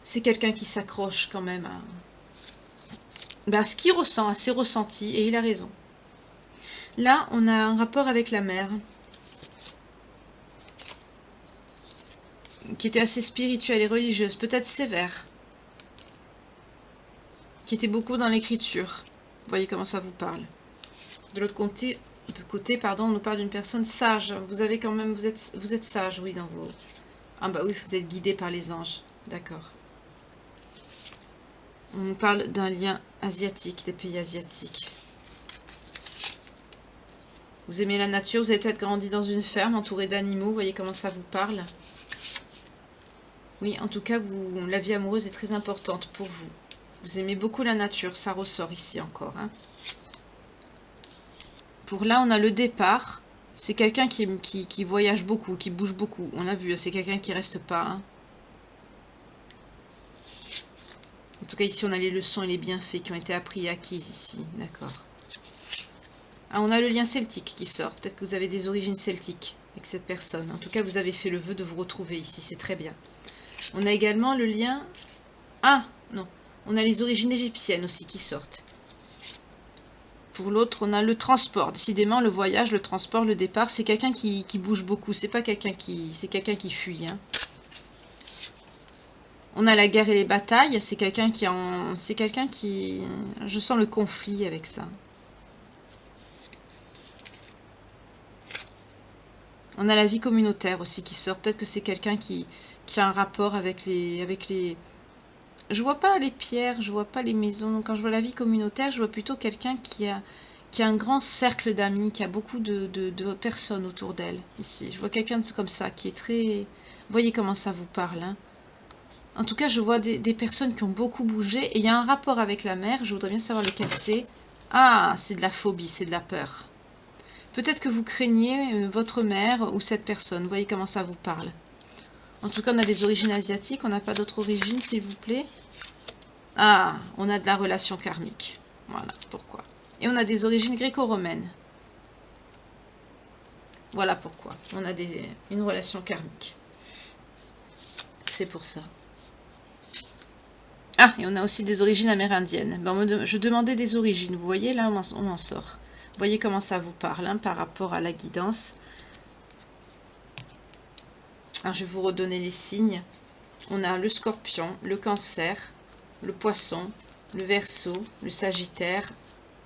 C'est quelqu'un qui s'accroche quand même à ce qu'il ressent, à ses ressentis, et il a raison. Là, on a un rapport avec la mère, qui était assez spirituelle et religieuse, peut-être sévère, qui était beaucoup dans l'écriture. Vous voyez comment ça vous parle. De l'autre côté, on nous parle d'une personne sage. Vous avez quand même, vous êtes sage, oui, dans vos... Ah bah oui, vous êtes guidé par les anges. D'accord. On nous parle d'un lien asiatique, des pays asiatiques. Vous aimez la nature, vous avez peut-être grandi dans une ferme entourée d'animaux. Vous voyez comment ça vous parle. Oui, en tout cas, la vie amoureuse est très importante pour vous. Vous aimez beaucoup la nature, ça ressort ici encore. Hein. Pour là, on a le départ. C'est quelqu'un qui voyage beaucoup, qui bouge beaucoup. On l'a vu, c'est quelqu'un qui reste pas. Hein. En tout cas, ici, on a les leçons et les bienfaits qui ont été appris et acquises ici. D'accord. Ah, on a le lien celtique qui sort. Peut-être que vous avez des origines celtiques avec cette personne. En tout cas, vous avez fait le vœu de vous retrouver ici. C'est très bien. On a également le lien... Ah, non. On a les origines égyptiennes aussi qui sortent. Pour l'autre, on a le transport. Décidément, le voyage, le transport, le départ, c'est quelqu'un qui bouge beaucoup. C'est pas quelqu'un c'est quelqu'un qui fuit. Hein. On a la guerre et les batailles. C'est quelqu'un qui... Je sens le conflit avec ça. On a la vie communautaire aussi qui sort. Peut-être que c'est quelqu'un qui a un rapport avec les... Je vois pas les pierres, je vois pas les maisons. Donc, quand je vois la vie communautaire, je vois plutôt quelqu'un qui a un grand cercle d'amis, qui a beaucoup de personnes autour d'elle. Ici, je vois quelqu'un comme ça, qui est très... Vous voyez comment ça vous parle. Hein. En tout cas, je vois des personnes qui ont beaucoup bougé. Et il y a un rapport avec la mer. Je voudrais bien savoir lequel c'est. Ah, c'est de la phobie, c'est de la peur. Peut-être que vous craignez votre mère ou cette personne. Vous voyez comment ça vous parle. En tout cas, on a des origines asiatiques. On n'a pas d'autres origines, s'il vous plaît. Ah, on a de la relation karmique. Voilà, pourquoi. Et on a des origines gréco-romaines. Voilà pourquoi. On a une relation karmique. C'est pour ça. Ah, et on a aussi des origines amérindiennes. Ben, je demandais des origines. Vous voyez, là, on en sort. Vous voyez comment ça vous parle hein, par rapport à la guidance. Alors, je vais vous redonner les signes. On a le scorpion, le cancer, le poisson, le verseau, le sagittaire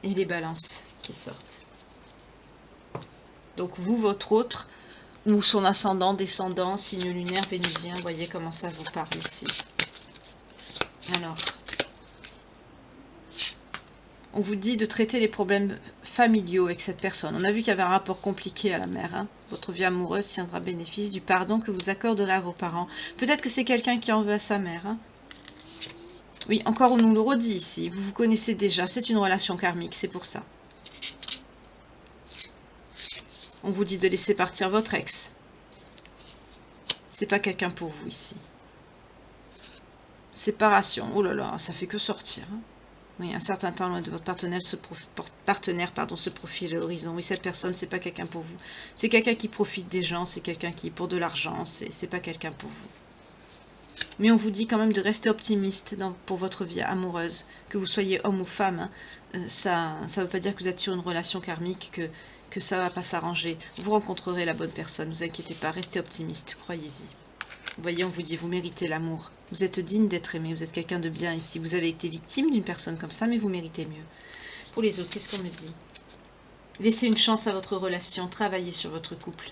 et les balances qui sortent. Donc vous, votre autre, ou son ascendant, descendant, signe lunaire, vénusien, voyez comment ça vous parle ici. Alors, on vous dit de traiter les problèmes familiaux avec cette personne. On a vu qu'il y avait un rapport compliqué à la mère. Hein. Votre vie amoureuse tiendra bénéfice du pardon que vous accorderez à vos parents. Peut-être que c'est quelqu'un qui en veut à sa mère. Hein. Oui, encore on nous le redit ici. Vous vous connaissez déjà. C'est une relation karmique, c'est pour ça. On vous dit de laisser partir votre ex. C'est pas quelqu'un pour vous ici. Séparation. Oh là là, ça fait que sortir. Hein. Oui, un certain temps loin de votre partenaire se profile à l'horizon. Oui, cette personne, c'est pas quelqu'un pour vous. C'est quelqu'un qui profite des gens, c'est quelqu'un qui, pour de l'argent, c'est pas quelqu'un pour vous. Mais on vous dit quand même de rester optimiste pour votre vie amoureuse, que vous soyez homme ou femme. Hein, ça veut pas dire que vous êtes sur une relation karmique, que ça va pas s'arranger. Vous rencontrerez la bonne personne, ne vous inquiétez pas, restez optimiste, croyez-y. Vous voyez, on vous dit, vous méritez l'amour. Vous êtes digne d'être aimé, vous êtes quelqu'un de bien ici. Vous avez été victime d'une personne comme ça, mais vous méritez mieux. Pour les autres, qu'est-ce qu'on me dit? Laissez une chance à votre relation, travaillez sur votre couple.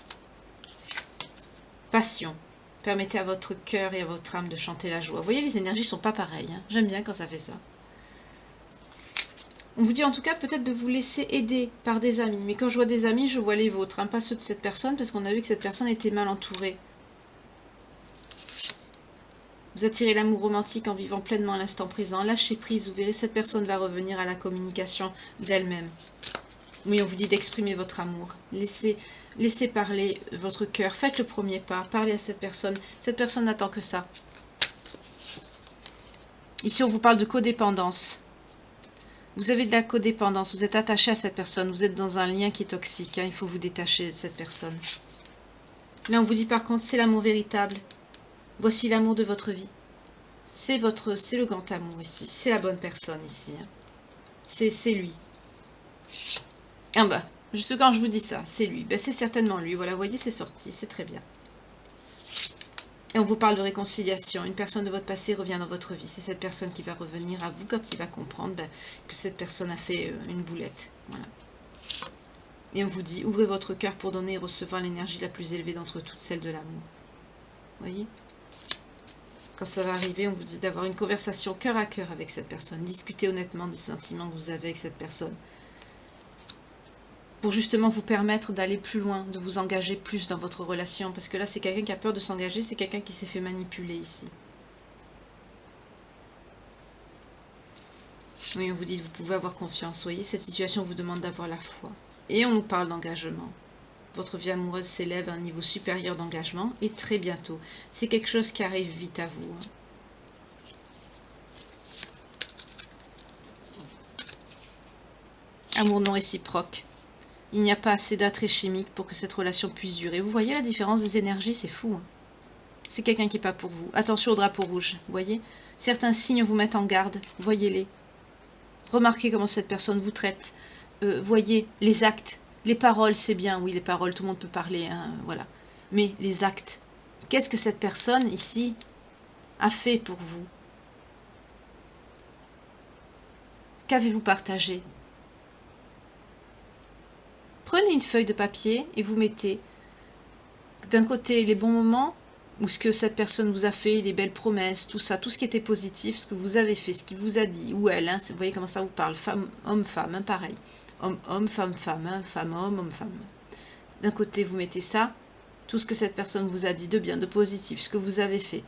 Passion. Permettez à votre cœur et à votre âme de chanter la joie. Vous voyez, les énergies sont pas pareilles. Hein. J'aime bien quand ça fait ça. On vous dit en tout cas peut-être de vous laisser aider par des amis. Mais quand je vois des amis, je vois les vôtres, hein, pas ceux de cette personne, parce qu'on a vu que cette personne était mal entourée. Vous attirez l'amour romantique en vivant pleinement l'instant présent. Lâchez prise, vous verrez, cette personne va revenir à la communication d'elle-même. Oui, on vous dit d'exprimer votre amour. Laissez parler votre cœur. Faites le premier pas. Parlez à cette personne. Cette personne n'attend que ça. Ici, on vous parle de codépendance. Vous avez de la codépendance. Vous êtes attaché à cette personne. Vous êtes dans un lien qui est toxique. Hein. Il faut vous détacher de cette personne. Là, on vous dit par contre, c'est l'amour véritable. Voici l'amour de votre vie. C'est le grand amour ici. C'est la bonne personne ici. Hein. C'est lui. Ah bah, juste quand je vous dis ça, c'est lui. Ben, c'est certainement lui. Voilà, vous voyez, c'est sorti. C'est très bien. Et on vous parle de réconciliation. Une personne de votre passé revient dans votre vie. C'est cette personne qui va revenir à vous quand il va comprendre que cette personne a fait une boulette. Voilà. Et on vous dit, ouvrez votre cœur pour donner et recevoir l'énergie la plus élevée d'entre toutes celles de l'amour. Vous voyez ? Quand ça va arriver, on vous dit d'avoir une conversation cœur à cœur avec cette personne. Discutez honnêtement des sentiments que vous avez avec cette personne. Pour justement vous permettre d'aller plus loin, de vous engager plus dans votre relation. Parce que là, c'est quelqu'un qui a peur de s'engager, c'est quelqu'un qui s'est fait manipuler ici. Oui, on vous dit que vous pouvez avoir confiance. Vous voyez, cette situation vous demande d'avoir la foi. Et on nous parle d'engagement. Votre vie amoureuse s'élève à un niveau supérieur d'engagement et très bientôt. C'est quelque chose qui arrive vite à vous. Hein. Amour non réciproque. Il n'y a pas assez d'attrait chimique pour que cette relation puisse durer. Vous voyez la différence des énergies, c'est fou. Hein. C'est quelqu'un qui n'est pas pour vous. Attention au drapeau rouge, vous voyez. Certains signes vous mettent en garde, voyez-les. Remarquez comment cette personne vous traite. Voyez les actes. Les paroles, c'est bien, oui, les paroles, tout le monde peut parler, hein, voilà. Mais les actes, qu'est-ce que cette personne, ici, a fait pour vous? Qu'avez-vous partagé? Prenez une feuille de papier et vous mettez d'un côté les bons moments, ou ce que cette personne vous a fait, les belles promesses, tout ça, tout ce qui était positif, ce que vous avez fait, ce qu'il vous a dit, ou elle, hein, vous voyez comment ça vous parle, femme, homme, femme, hein, pareil. Homme, homme, femme, femme, hein, femme, homme, femme. D'un côté, vous mettez ça, tout ce que cette personne vous a dit de bien, de positif, ce que vous avez fait,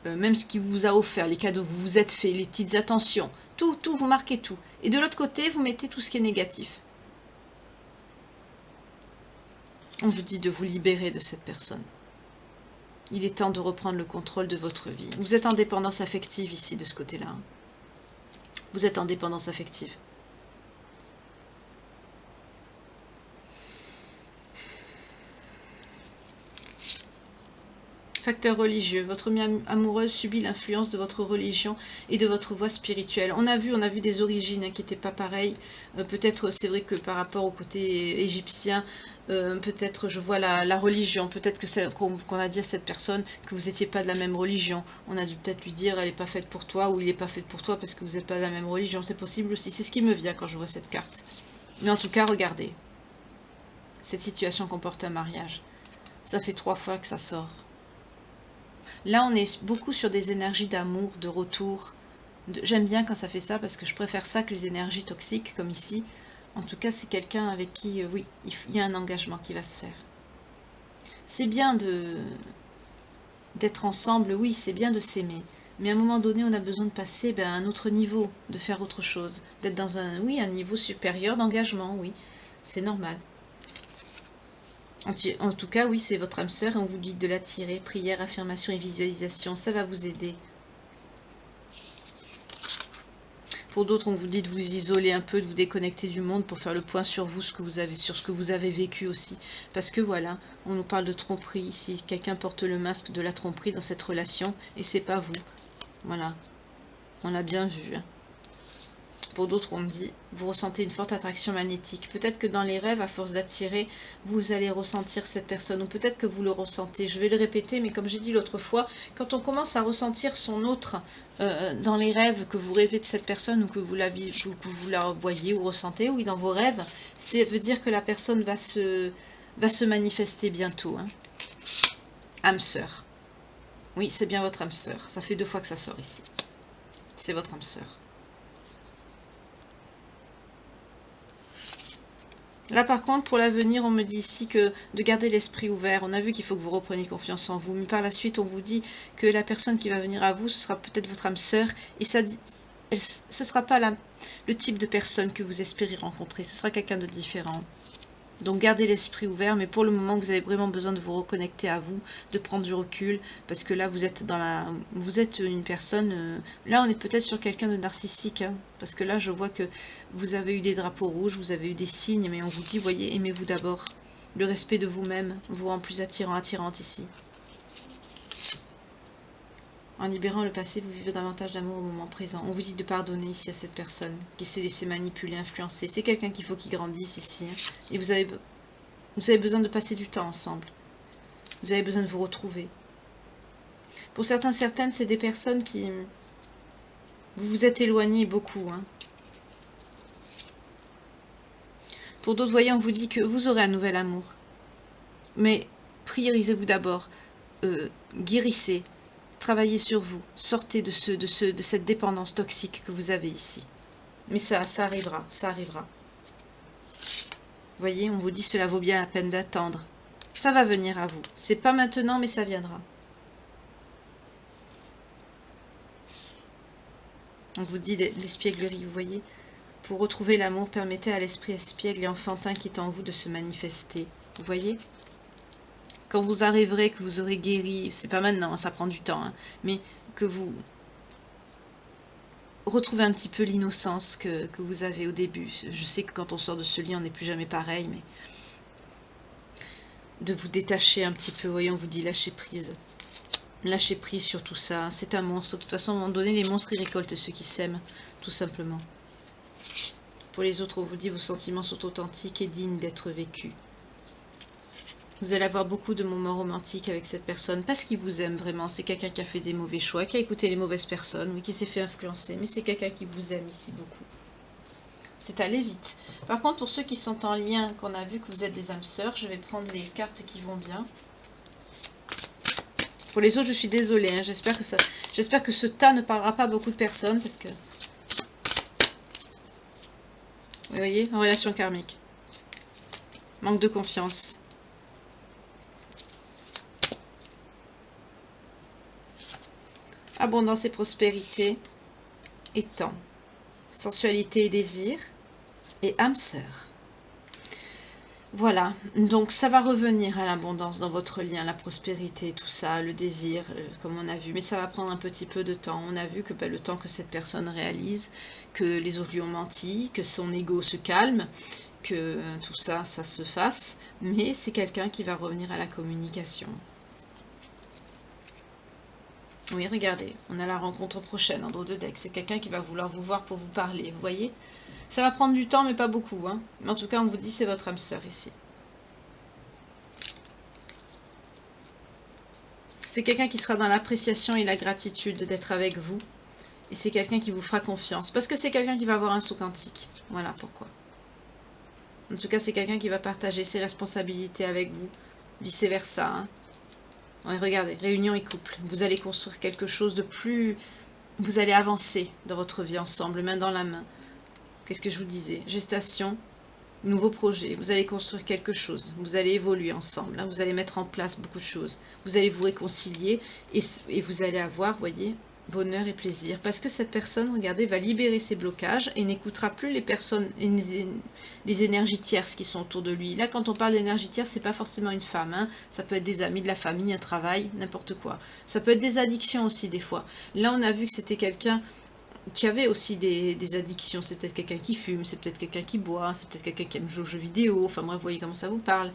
même ce qu'il vous a offert, les cadeaux que vous vous êtes fait, les petites attentions, tout, vous marquez tout. Et de l'autre côté, vous mettez tout ce qui est négatif. On vous dit de vous libérer de cette personne. Il est temps de reprendre le contrôle de votre vie. Vous êtes en dépendance affective ici, de ce côté-là. Hein. Vous êtes en dépendance affective. Facteur religieux. Votre vie amoureuse subit l'influence de votre religion et de votre voie spirituelle. On a vu des origines hein, qui n'étaient pas pareilles. Peut-être, c'est vrai que par rapport au côté égyptien, peut-être je vois la religion. Peut-être que qu'on a dit à cette personne que vous n'étiez pas de la même religion. On a dû peut-être lui dire elle n'est pas faite pour toi ou il n'est pas fait pour toi parce que vous n'êtes pas de la même religion. C'est possible aussi. C'est ce qui me vient quand je vois cette carte. Mais en tout cas, regardez. Cette situation comporte un mariage. Ça fait 3 fois que ça sort. Là, on est beaucoup sur des énergies d'amour, de retour. J'aime bien quand ça fait ça, parce que je préfère ça que les énergies toxiques, comme ici. En tout cas, c'est quelqu'un avec qui, oui, il y a un engagement qui va se faire. C'est bien d'être ensemble, oui, c'est bien de s'aimer. Mais à un moment donné, on a besoin de passer à un autre niveau, de faire autre chose. D'être dans un niveau supérieur d'engagement, oui. C'est normal. En tout cas, oui, c'est votre âme sœur et on vous dit de l'attirer. Prière, affirmation et visualisation, ça va vous aider. Pour d'autres, on vous dit de vous isoler un peu, de vous déconnecter du monde pour faire le point sur vous, sur ce que vous avez vécu aussi. Parce que voilà, on nous parle de tromperie ici. Quelqu'un porte le masque de la tromperie dans cette relation et c'est pas vous. Voilà, on l'a bien vu. Hein. Pour d'autres, on me dit, vous ressentez une forte attraction magnétique. Peut-être que dans les rêves, à force d'attirer, vous allez ressentir cette personne. Ou peut-être que vous le ressentez. Je vais le répéter, mais comme j'ai dit l'autre fois, quand on commence à ressentir son autre dans les rêves, que vous rêvez de cette personne, ou que vous la voyez ou ressentez, oui, dans vos rêves, ça veut dire que la personne va se manifester bientôt. Hein. Âme sœur. Oui, c'est bien votre âme sœur. Ça fait 2 fois que ça sort ici. C'est votre âme sœur. Là, par contre, pour l'avenir, on me dit ici que de garder l'esprit ouvert. On a vu qu'il faut que vous repreniez confiance en vous. Mais par la suite, on vous dit que la personne qui va venir à vous, ce sera peut-être votre âme sœur. Et ce ne sera pas le type de personne que vous espérez rencontrer. Ce sera quelqu'un de différent. Donc gardez l'esprit ouvert, mais pour le moment vous avez vraiment besoin de vous reconnecter à vous, de prendre du recul, parce que là vous êtes une personne, là on est peut-être sur quelqu'un de narcissique, hein, parce que là je vois que vous avez eu des drapeaux rouges, vous avez eu des signes, mais on vous dit, voyez, aimez-vous d'abord, le respect de vous-même vous rend plus attirante ici. En libérant le passé, vous vivez davantage d'amour au moment présent. On vous dit de pardonner ici à cette personne qui s'est laissée manipuler, influencer. C'est quelqu'un qu'il faut qu'il grandisse ici. Hein. Et vous avez besoin de passer du temps ensemble. Vous avez besoin de vous retrouver. Pour certaines, c'est des personnes qui... Vous vous êtes éloignés beaucoup. Hein. Pour d'autres, voyez, on vous dit que vous aurez un nouvel amour. Mais priorisez-vous d'abord. Guérissez. Travaillez sur vous, sortez de cette dépendance toxique que vous avez ici. Mais ça arrivera, ça arrivera. Vous voyez, on vous dit cela vaut bien la peine d'attendre. Ça va venir à vous. C'est pas maintenant, mais ça viendra. On vous dit l'espièglerie, vous voyez. Pour retrouver l'amour, permettez à l'esprit espiègle et enfantin qui est en vous de se manifester. Vous voyez ? Quand vous arriverez, que vous aurez guéri, c'est pas maintenant, ça prend du temps, hein, mais que vous retrouvez un petit peu l'innocence que vous avez au début. Je sais que quand on sort de ce lit, on n'est plus jamais pareil, mais de vous détacher un petit peu, voyons, on vous dit lâcher prise. Lâcher prise sur tout ça, c'est un monstre. De toute façon, à un moment donné, les monstres, ils récoltent ceux qui s'aiment, tout simplement. Pour les autres, on vous dit vos sentiments sont authentiques et dignes d'être vécus. Vous allez avoir beaucoup de moments romantiques avec cette personne parce qu'il vous aime vraiment. C'est quelqu'un qui a fait des mauvais choix, qui a écouté les mauvaises personnes, oui, qui s'est fait influencer. Mais c'est quelqu'un qui vous aime ici beaucoup. C'est allé vite. Par contre, pour ceux qui sont en lien, qu'on a vu que vous êtes des âmes sœurs, je vais prendre les cartes qui vont bien. Pour les autres, je suis désolée. Hein, j'espère que ce tas ne parlera pas à beaucoup de personnes parce que... Vous voyez, en relation karmique. Manque de confiance. Abondance et prospérité et temps. Sensualité et désir et âme sœur. Voilà, donc ça va revenir à l'abondance dans votre lien, la prospérité, tout ça, le désir, comme on a vu. Mais ça va prendre un petit peu de temps. On a vu que le temps que cette personne réalise, que les autres lui ont menti, que son ego se calme, que tout ça, ça se fasse. Mais c'est quelqu'un qui va revenir à la communication. Oui, regardez, on a la rencontre prochaine en dos de deck. C'est quelqu'un qui va vouloir vous voir pour vous parler, vous voyez? Ça va prendre du temps, mais pas beaucoup. Hein. Mais en tout cas, on vous dit c'est votre âme sœur ici. C'est quelqu'un qui sera dans l'appréciation et la gratitude d'être avec vous. Et c'est quelqu'un qui vous fera confiance. Parce que c'est quelqu'un qui va avoir un saut quantique. Voilà pourquoi. En tout cas, c'est quelqu'un qui va partager ses responsabilités avec vous. Vice versa, hein. Ouais, regardez, réunion et couple. Vous allez construire quelque chose de plus... Vous allez avancer dans votre vie ensemble, main dans la main. Qu'est-ce que je vous disais? Gestation, nouveau projet. Vous allez construire quelque chose. Vous allez évoluer ensemble. Hein. Vous allez mettre en place beaucoup de choses. Vous allez vous réconcilier et vous allez avoir, voyez, bonheur et plaisir. Parce que cette personne, regardez, va libérer ses blocages et n'écoutera plus les personnes, les énergies tierces qui sont autour de lui. Là, quand on parle d'énergie tierce, c'est pas forcément une femme. Hein. Ça peut être des amis, de la famille, un travail, n'importe quoi. Ça peut être des addictions aussi, des fois. Là, on a vu que c'était quelqu'un qui avait aussi des addictions. C'est peut-être quelqu'un qui fume, c'est peut-être quelqu'un qui boit, c'est peut-être quelqu'un qui aime jouer aux jeux vidéo. Enfin bref, vous voyez comment ça vous parle.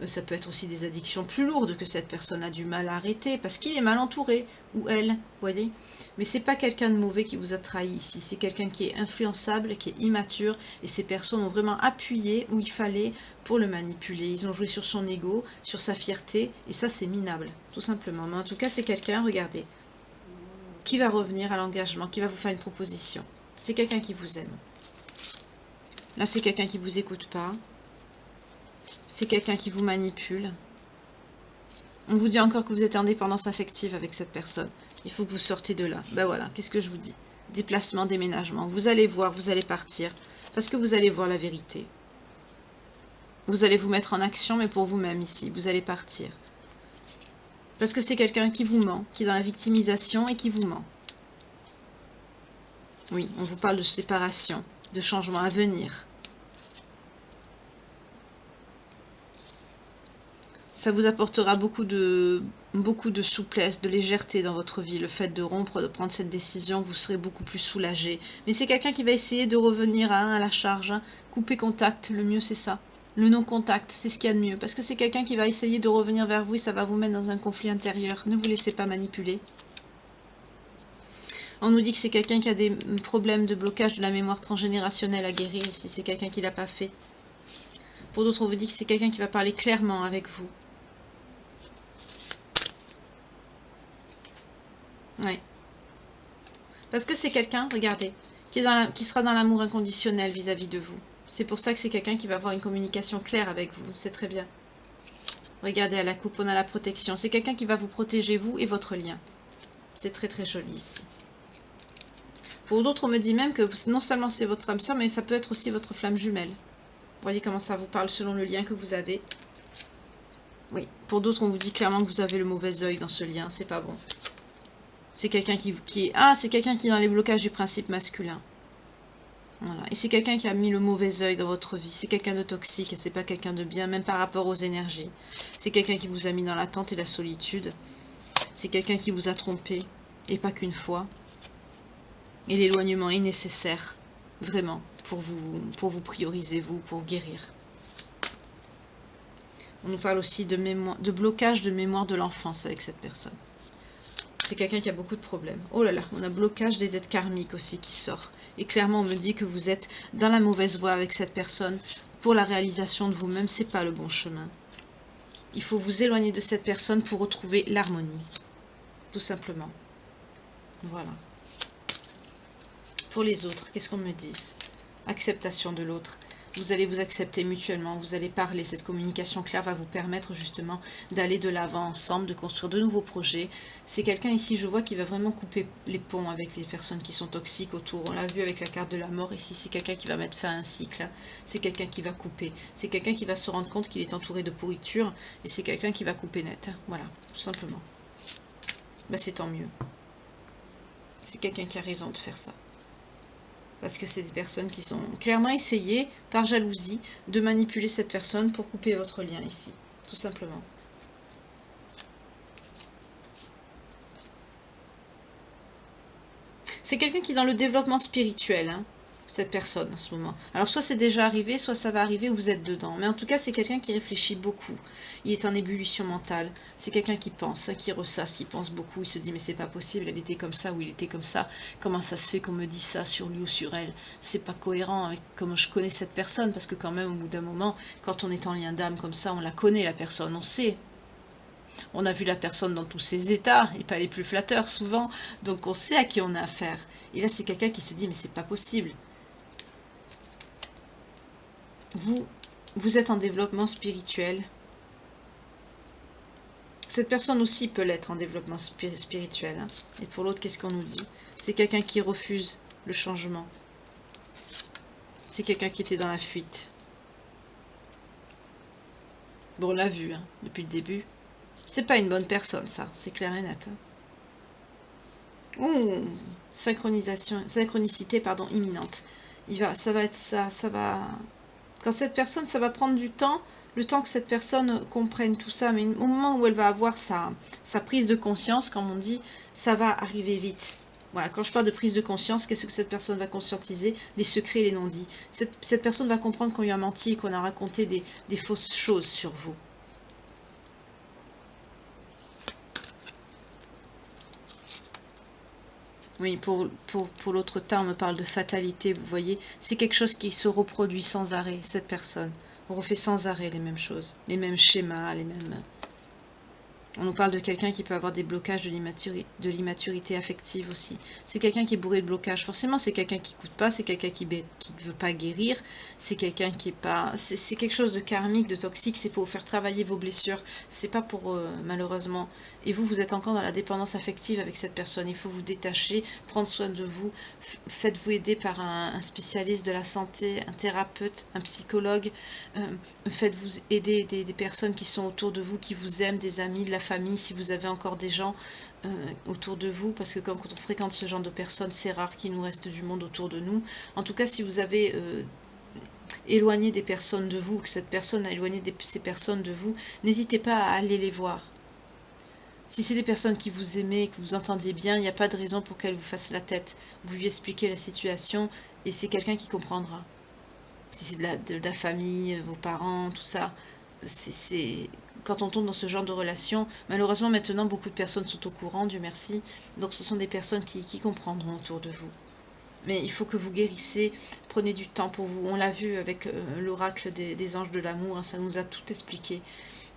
Ça peut être aussi des addictions plus lourdes que cette personne a du mal à arrêter parce qu'il est mal entouré, ou elle, vous voyez. Mais c'est pas quelqu'un de mauvais qui vous a trahi ici. C'est quelqu'un qui est influençable, qui est immature. Et ces personnes ont vraiment appuyé où il fallait pour le manipuler. Ils ont joué sur son ego, sur sa fierté. Et ça, c'est minable, tout simplement. Mais en tout cas, c'est quelqu'un, regardez, qui va revenir à l'engagement, qui va vous faire une proposition. C'est quelqu'un qui vous aime. Là, c'est quelqu'un qui vous écoute pas. C'est quelqu'un qui vous manipule. On vous dit encore que vous êtes en dépendance affective avec cette personne. Il faut que vous sortez de là. Ben voilà, qu'est-ce que je vous dis? Déplacement, déménagement. Vous allez voir, vous allez partir. Parce que vous allez voir la vérité. Vous allez vous mettre en action, mais pour vous-même ici. Vous allez partir. Parce que c'est quelqu'un qui vous ment, qui est dans la victimisation et qui vous ment. Oui, on vous parle de séparation, de changement à venir. Ça vous apportera beaucoup de souplesse, de légèreté dans votre vie. Le fait de rompre, de prendre cette décision, vous serez beaucoup plus soulagé. Mais c'est quelqu'un qui va essayer de revenir à la charge. Couper contact, le mieux c'est ça. Le non-contact, c'est ce qu'il y a de mieux. Parce que c'est quelqu'un qui va essayer de revenir vers vous et ça va vous mettre dans un conflit intérieur. Ne vous laissez pas manipuler. On nous dit que c'est quelqu'un qui a des problèmes de blocage de la mémoire transgénérationnelle à guérir. Si c'est quelqu'un qui ne l'a pas fait. Pour d'autres, on vous dit que c'est quelqu'un qui va parler clairement avec vous. Oui. Parce que c'est quelqu'un, regardez, qui sera dans l'amour inconditionnel vis-à-vis de vous. C'est pour ça que c'est quelqu'un qui va avoir une communication claire avec vous. C'est très bien. Regardez, à la coupe, on a la protection. C'est quelqu'un qui va vous protéger, vous et votre lien. C'est très très joli ici. Pour d'autres, on me dit même que non seulement c'est votre âme sœur, mais ça peut être aussi votre flamme jumelle. Vous voyez comment ça vous parle selon le lien que vous avez. Oui. Pour d'autres, on vous dit clairement que vous avez le mauvais œil dans ce lien. C'est pas bon. C'est quelqu'un qui est... Ah, c'est quelqu'un qui est dans les blocages du principe masculin. Voilà. Et c'est quelqu'un qui a mis le mauvais œil dans votre vie. C'est quelqu'un de toxique et c'est pas quelqu'un de bien, même par rapport aux énergies. C'est quelqu'un qui vous a mis dans l'attente et la solitude. C'est quelqu'un qui vous a trompé, et pas qu'une fois. Et l'éloignement est nécessaire, vraiment, pour vous prioriser, vous, pour guérir. On nous parle aussi de blocage de mémoire de l'enfance avec cette personne. C'est quelqu'un qui a beaucoup de problèmes. Oh là là, on a blocage des dettes karmiques aussi qui sort. Et clairement, on me dit que vous êtes dans la mauvaise voie avec cette personne. Pour la réalisation de vous-même, c'est pas le bon chemin. Il faut vous éloigner de cette personne pour retrouver l'harmonie. Tout simplement. Voilà. Pour les autres, qu'est-ce qu'on me dit? Acceptation de l'autre. Vous allez vous accepter mutuellement, vous allez parler. Cette communication claire va vous permettre justement d'aller de l'avant ensemble, de construire de nouveaux projets. C'est quelqu'un ici, je vois, qui va vraiment couper les ponts avec les personnes qui sont toxiques autour. On l'a vu avec la carte de la mort. Ici, c'est quelqu'un qui va mettre fin à un cycle. C'est quelqu'un qui va couper. C'est quelqu'un qui va se rendre compte qu'il est entouré de pourriture. Et c'est quelqu'un qui va couper net. Voilà, tout simplement. Ben, c'est tant mieux. C'est quelqu'un qui a raison de faire ça. Parce que c'est des personnes qui sont clairement essayées, par jalousie, de manipuler cette personne pour couper votre lien ici. Tout simplement. C'est quelqu'un qui est dans le développement spirituel, hein, cette personne en ce moment. Alors soit c'est déjà arrivé, soit ça va arriver ou vous êtes dedans. Mais en tout cas, c'est quelqu'un qui réfléchit beaucoup. Il est en ébullition mentale. C'est quelqu'un qui pense, hein, qui ressasse, qui pense beaucoup. Il se dit mais c'est pas possible, elle était comme ça ou il était comme ça. Comment ça se fait qu'on me dise ça sur lui ou sur elle? C'est pas cohérent avec comment je connais cette personne. Parce que quand même, au bout d'un moment, quand on est en lien d'âme comme ça, on la connaît la personne, on sait. On a vu la personne dans tous ses états, et pas les plus flatteurs souvent. Donc on sait à qui on a affaire. Et là, c'est quelqu'un qui se dit mais c'est pas possible. Vous êtes en développement spirituel. Cette personne aussi peut l'être en développement spirituel. Hein. Et pour l'autre, qu'est-ce qu'on nous dit? C'est quelqu'un qui refuse le changement. C'est quelqu'un qui était dans la fuite. Bon, on l'a vu hein, depuis le début. C'est pas une bonne personne, ça. C'est clair et net. Hein. Ouh, synchronicité, pardon, imminente. Ça va être ça, ça va... Quand cette personne, ça va prendre du temps, le temps que cette personne comprenne tout ça, mais au moment où elle va avoir sa prise de conscience, comme on dit, ça va arriver vite. Voilà, quand je parle de prise de conscience, qu'est-ce que cette personne va conscientiser? Les secrets et les non-dits. Cette personne va comprendre qu'on lui a menti et qu'on a raconté des fausses choses sur vous. Oui, pour l'autre temps, on me parle de fatalité, vous voyez. C'est quelque chose qui se reproduit sans arrêt, cette personne. On refait sans arrêt les mêmes choses, les mêmes schémas, les mêmes... On nous parle de quelqu'un qui peut avoir des blocages de l'immaturité affective aussi. C'est quelqu'un qui est bourré de blocages. Forcément, c'est quelqu'un qui n'écoute pas, c'est quelqu'un qui ne veut pas guérir, c'est quelqu'un qui est pas... C'est quelque chose de karmique, de toxique, c'est pour vous faire travailler vos blessures. C'est pas pour, malheureusement... Et vous êtes encore dans la dépendance affective avec cette personne. Il faut vous détacher, prendre soin de vous. Faites-vous aider par un spécialiste de la santé, un thérapeute, un psychologue. Faites-vous aider des personnes qui sont autour de vous, qui vous aiment, des amis, de la famille, si vous avez encore des gens autour de vous, parce que quand on fréquente ce genre de personnes, c'est rare qu'il nous reste du monde autour de nous. En tout cas, si vous avez éloigné des personnes de vous, que cette personne a éloigné ces personnes de vous, n'hésitez pas à aller les voir. Si c'est des personnes qui vous aimez, que vous entendiez bien, il n'y a pas de raison pour qu'elles vous fassent la tête. Vous lui expliquez la situation et c'est quelqu'un qui comprendra. Si c'est de la famille, vos parents, tout ça, quand on tombe dans ce genre de relation, malheureusement maintenant beaucoup de personnes sont au courant, Dieu merci, donc ce sont des personnes qui comprendront autour de vous. Mais il faut que vous guérissez, prenez du temps pour vous. On l'a vu avec l'oracle des anges de l'amour, hein, ça nous a tout expliqué.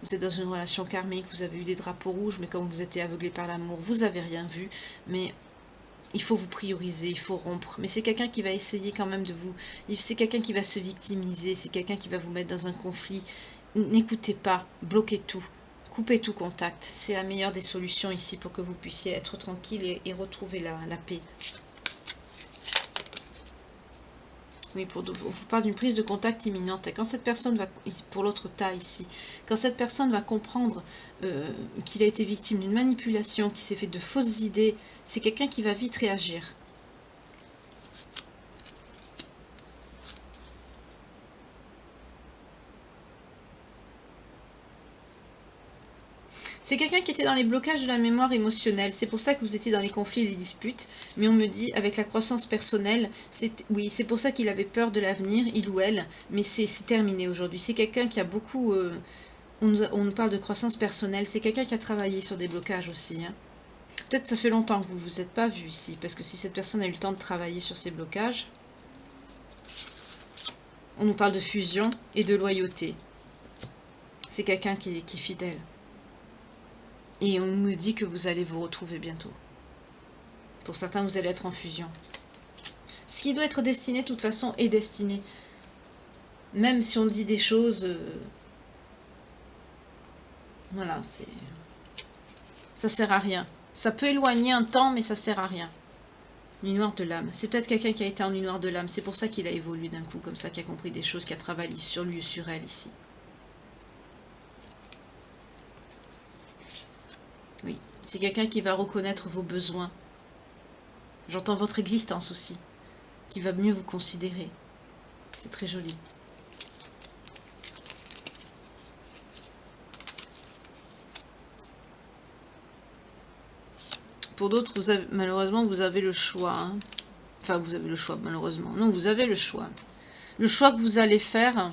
Vous êtes dans une relation karmique, vous avez eu des drapeaux rouges, mais comme vous étiez aveuglé par l'amour, vous n'avez rien vu. Mais il faut vous prioriser, il faut rompre. Mais c'est quelqu'un qui va essayer quand même de vous... C'est quelqu'un qui va se victimiser, c'est quelqu'un qui va vous mettre dans un conflit. N'écoutez pas, bloquez tout, coupez tout contact. C'est la meilleure des solutions ici pour que vous puissiez être tranquille et retrouver la paix. Oui, on vous parle d'une prise de contact imminente. Et quand cette personne va, pour l'autre tas ici, quand cette personne va comprendre qu'il a été victime d'une manipulation, qu'il s'est fait de fausses idées, c'est quelqu'un qui va vite réagir. C'est quelqu'un qui était dans les blocages de la mémoire émotionnelle. C'est pour ça que vous étiez dans les conflits et les disputes. Mais on me dit, avec la croissance personnelle, oui, c'est pour ça qu'il avait peur de l'avenir, il ou elle. Mais c'est terminé aujourd'hui. C'est quelqu'un qui a beaucoup... on nous parle de croissance personnelle. C'est quelqu'un qui a travaillé sur des blocages aussi. Hein. Peut-être ça fait longtemps que vous ne vous êtes pas vu ici. Parce que si cette personne a eu le temps de travailler sur ces blocages... On nous parle de fusion et de loyauté. C'est quelqu'un qui est fidèle. Et on me dit que vous allez vous retrouver bientôt. Pour certains, vous allez être en fusion. Ce qui doit être destiné, de toute façon, est destiné. Même si on dit des choses... Voilà, c'est... Ça sert à rien. Ça peut éloigner un temps, mais ça sert à rien. Nuit noire de l'âme. C'est peut-être quelqu'un qui a été en nuit noire de l'âme. C'est pour ça qu'il a évolué d'un coup, comme ça, qui a compris des choses, qui a travaillé sur lui ou sur elle ici. Oui, c'est quelqu'un qui va reconnaître vos besoins. J'entends votre existence aussi, qui va mieux vous considérer. C'est très joli. Pour d'autres, malheureusement, vous avez le choix. Hein. Enfin, vous avez le choix, malheureusement. Non, vous avez le choix. Le choix que vous allez faire...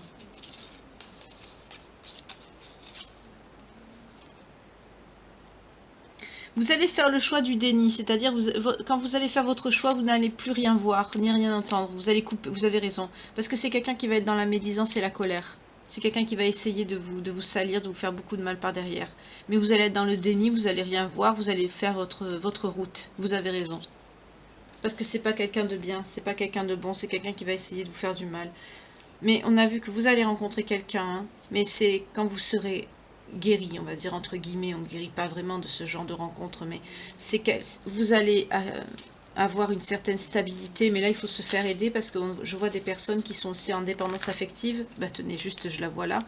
Vous allez faire le choix du déni, c'est-à-dire quand vous allez faire votre choix, vous n'allez plus rien voir, ni rien entendre. Vous allez couper, vous avez raison. Parce que c'est quelqu'un qui va être dans la médisance et la colère. C'est quelqu'un qui va essayer de vous salir, de vous faire beaucoup de mal par derrière. Mais vous allez être dans le déni, vous n'allez rien voir, vous allez faire votre route. Vous avez raison. Parce que c'est pas quelqu'un de bien, c'est pas quelqu'un de bon, c'est quelqu'un qui va essayer de vous faire du mal. Mais on a vu que vous allez rencontrer quelqu'un, hein, mais c'est quand vous serez... guéri, on va dire entre guillemets, on ne guérit pas vraiment de ce genre de rencontre, mais c'est que vous allez avoir une certaine stabilité, mais là il faut se faire aider parce que je vois des personnes qui sont aussi en dépendance affective, bah tenez, juste je la vois là,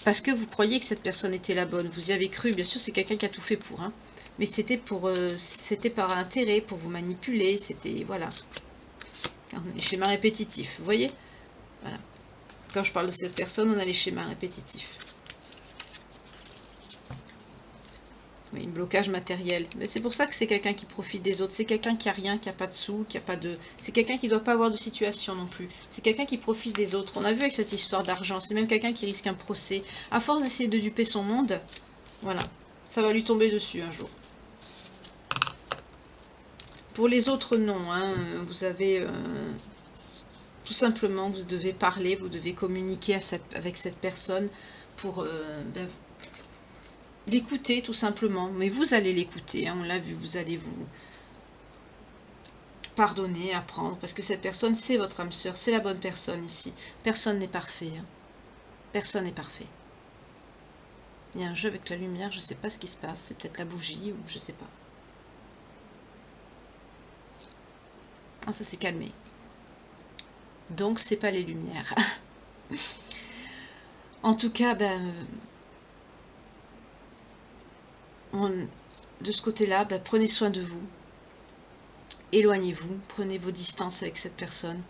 parce que vous croyez que cette personne était la bonne, vous y avez cru, bien sûr c'est quelqu'un qui a tout fait pour, hein, mais c'était par intérêt, pour vous manipuler, c'était, voilà, les schémas répétitifs, vous voyez, voilà, quand je parle de cette personne, on a les schémas répétitifs. Oui. Oui, blocage matériel. Mais c'est pour ça que c'est quelqu'un qui profite des autres. C'est quelqu'un qui a rien, qui a pas de sous, qui a pas de... C'est quelqu'un qui doit pas avoir de situation non plus. C'est quelqu'un qui profite des autres. On a vu avec cette histoire d'argent. C'est même quelqu'un qui risque un procès. À force d'essayer de duper son monde, voilà, ça va lui tomber dessus un jour. Pour les autres, non. Hein. Vous avez... tout simplement, vous devez parler, vous devez communiquer avec cette personne pour... l'écouter tout simplement, mais vous allez l'écouter, hein, on l'a vu, vous allez vous pardonner, apprendre, parce que cette personne, c'est votre âme sœur, c'est la bonne personne ici. Personne n'est parfait, hein. Personne n'est parfait. Il y a un jeu avec la lumière, je ne sais pas ce qui se passe, c'est peut-être la bougie, ou je ne sais pas. Ah, ça s'est calmé. Donc, c'est pas les lumières. En tout cas, de ce côté-là, prenez soin de vous. Éloignez-vous, prenez vos distances avec cette personne.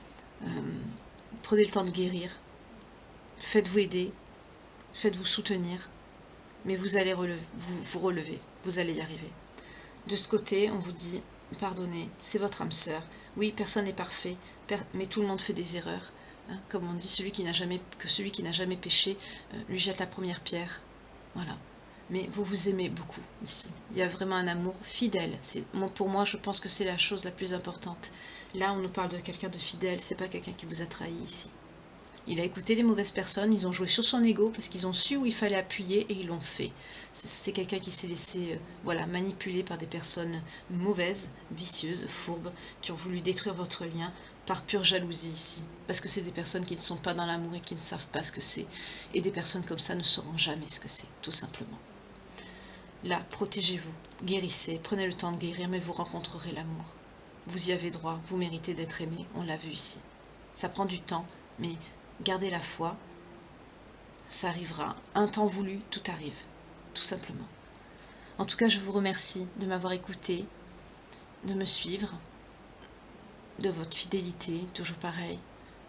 Prenez le temps de guérir. Faites-vous aider. Faites-vous soutenir. Mais vous allez vous relever. Vous allez y arriver. De ce côté, on vous dit, pardonnez, c'est votre âme sœur. Oui, personne n'est parfait, mais tout le monde fait des erreurs. Hein, comme on dit, celui qui n'a jamais péché, lui jette la première pierre. Voilà. Mais vous vous aimez beaucoup ici. Il y a vraiment un amour fidèle. Pour moi, je pense que c'est la chose la plus importante. Là, on nous parle de quelqu'un de fidèle, c'est pas quelqu'un qui vous a trahi ici. Il a écouté les mauvaises personnes, ils ont joué sur son ego parce qu'ils ont su où il fallait appuyer et ils l'ont fait. C'est quelqu'un qui s'est laissé manipuler par des personnes mauvaises, vicieuses, fourbes, qui ont voulu détruire votre lien par pure jalousie ici. Parce que c'est des personnes qui ne sont pas dans l'amour et qui ne savent pas ce que c'est. Et des personnes comme ça ne sauront jamais ce que c'est, tout simplement. Là, protégez-vous, guérissez, prenez le temps de guérir, mais vous rencontrerez l'amour. Vous y avez droit, vous méritez d'être aimé, on l'a vu ici. Ça prend du temps, mais gardez la foi, ça arrivera. Un temps voulu, tout arrive, tout simplement. En tout cas, je vous remercie de m'avoir écouté, de me suivre, de votre fidélité, toujours pareil.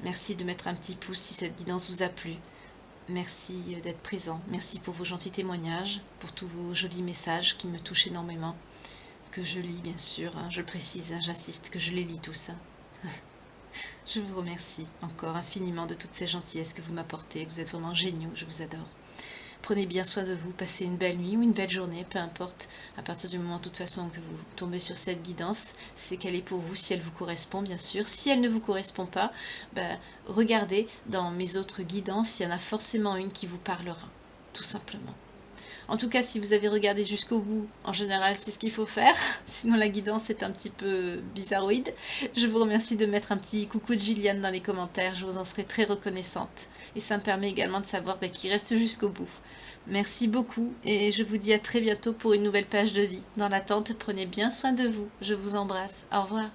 Merci de mettre un petit pouce si cette guidance vous a plu. Merci d'être présent. Merci pour vos gentils témoignages, pour tous vos jolis messages qui me touchent énormément, que je lis bien sûr. Hein, je précise, hein, j'insiste que je les lis tous. Hein. Je vous remercie encore infiniment de toutes ces gentillesses que vous m'apportez. Vous êtes vraiment géniaux, je vous adore. Prenez bien soin de vous, passez une belle nuit ou une belle journée, peu importe. À partir du moment, de toute façon, que vous tombez sur cette guidance, c'est qu'elle est pour vous, si elle vous correspond, bien sûr. Si elle ne vous correspond pas, regardez dans mes autres guidances, il y en a forcément une qui vous parlera, tout simplement. En tout cas, si vous avez regardé jusqu'au bout, en général, c'est ce qu'il faut faire. Sinon, la guidance est un petit peu bizarroïde. Je vous remercie de mettre un petit coucou de Gilliane dans les commentaires. Je vous en serai très reconnaissante. Et ça me permet également de savoir qui reste jusqu'au bout. Merci beaucoup et je vous dis à très bientôt pour une nouvelle page de vie. Dans l'attente, prenez bien soin de vous. Je vous embrasse. Au revoir.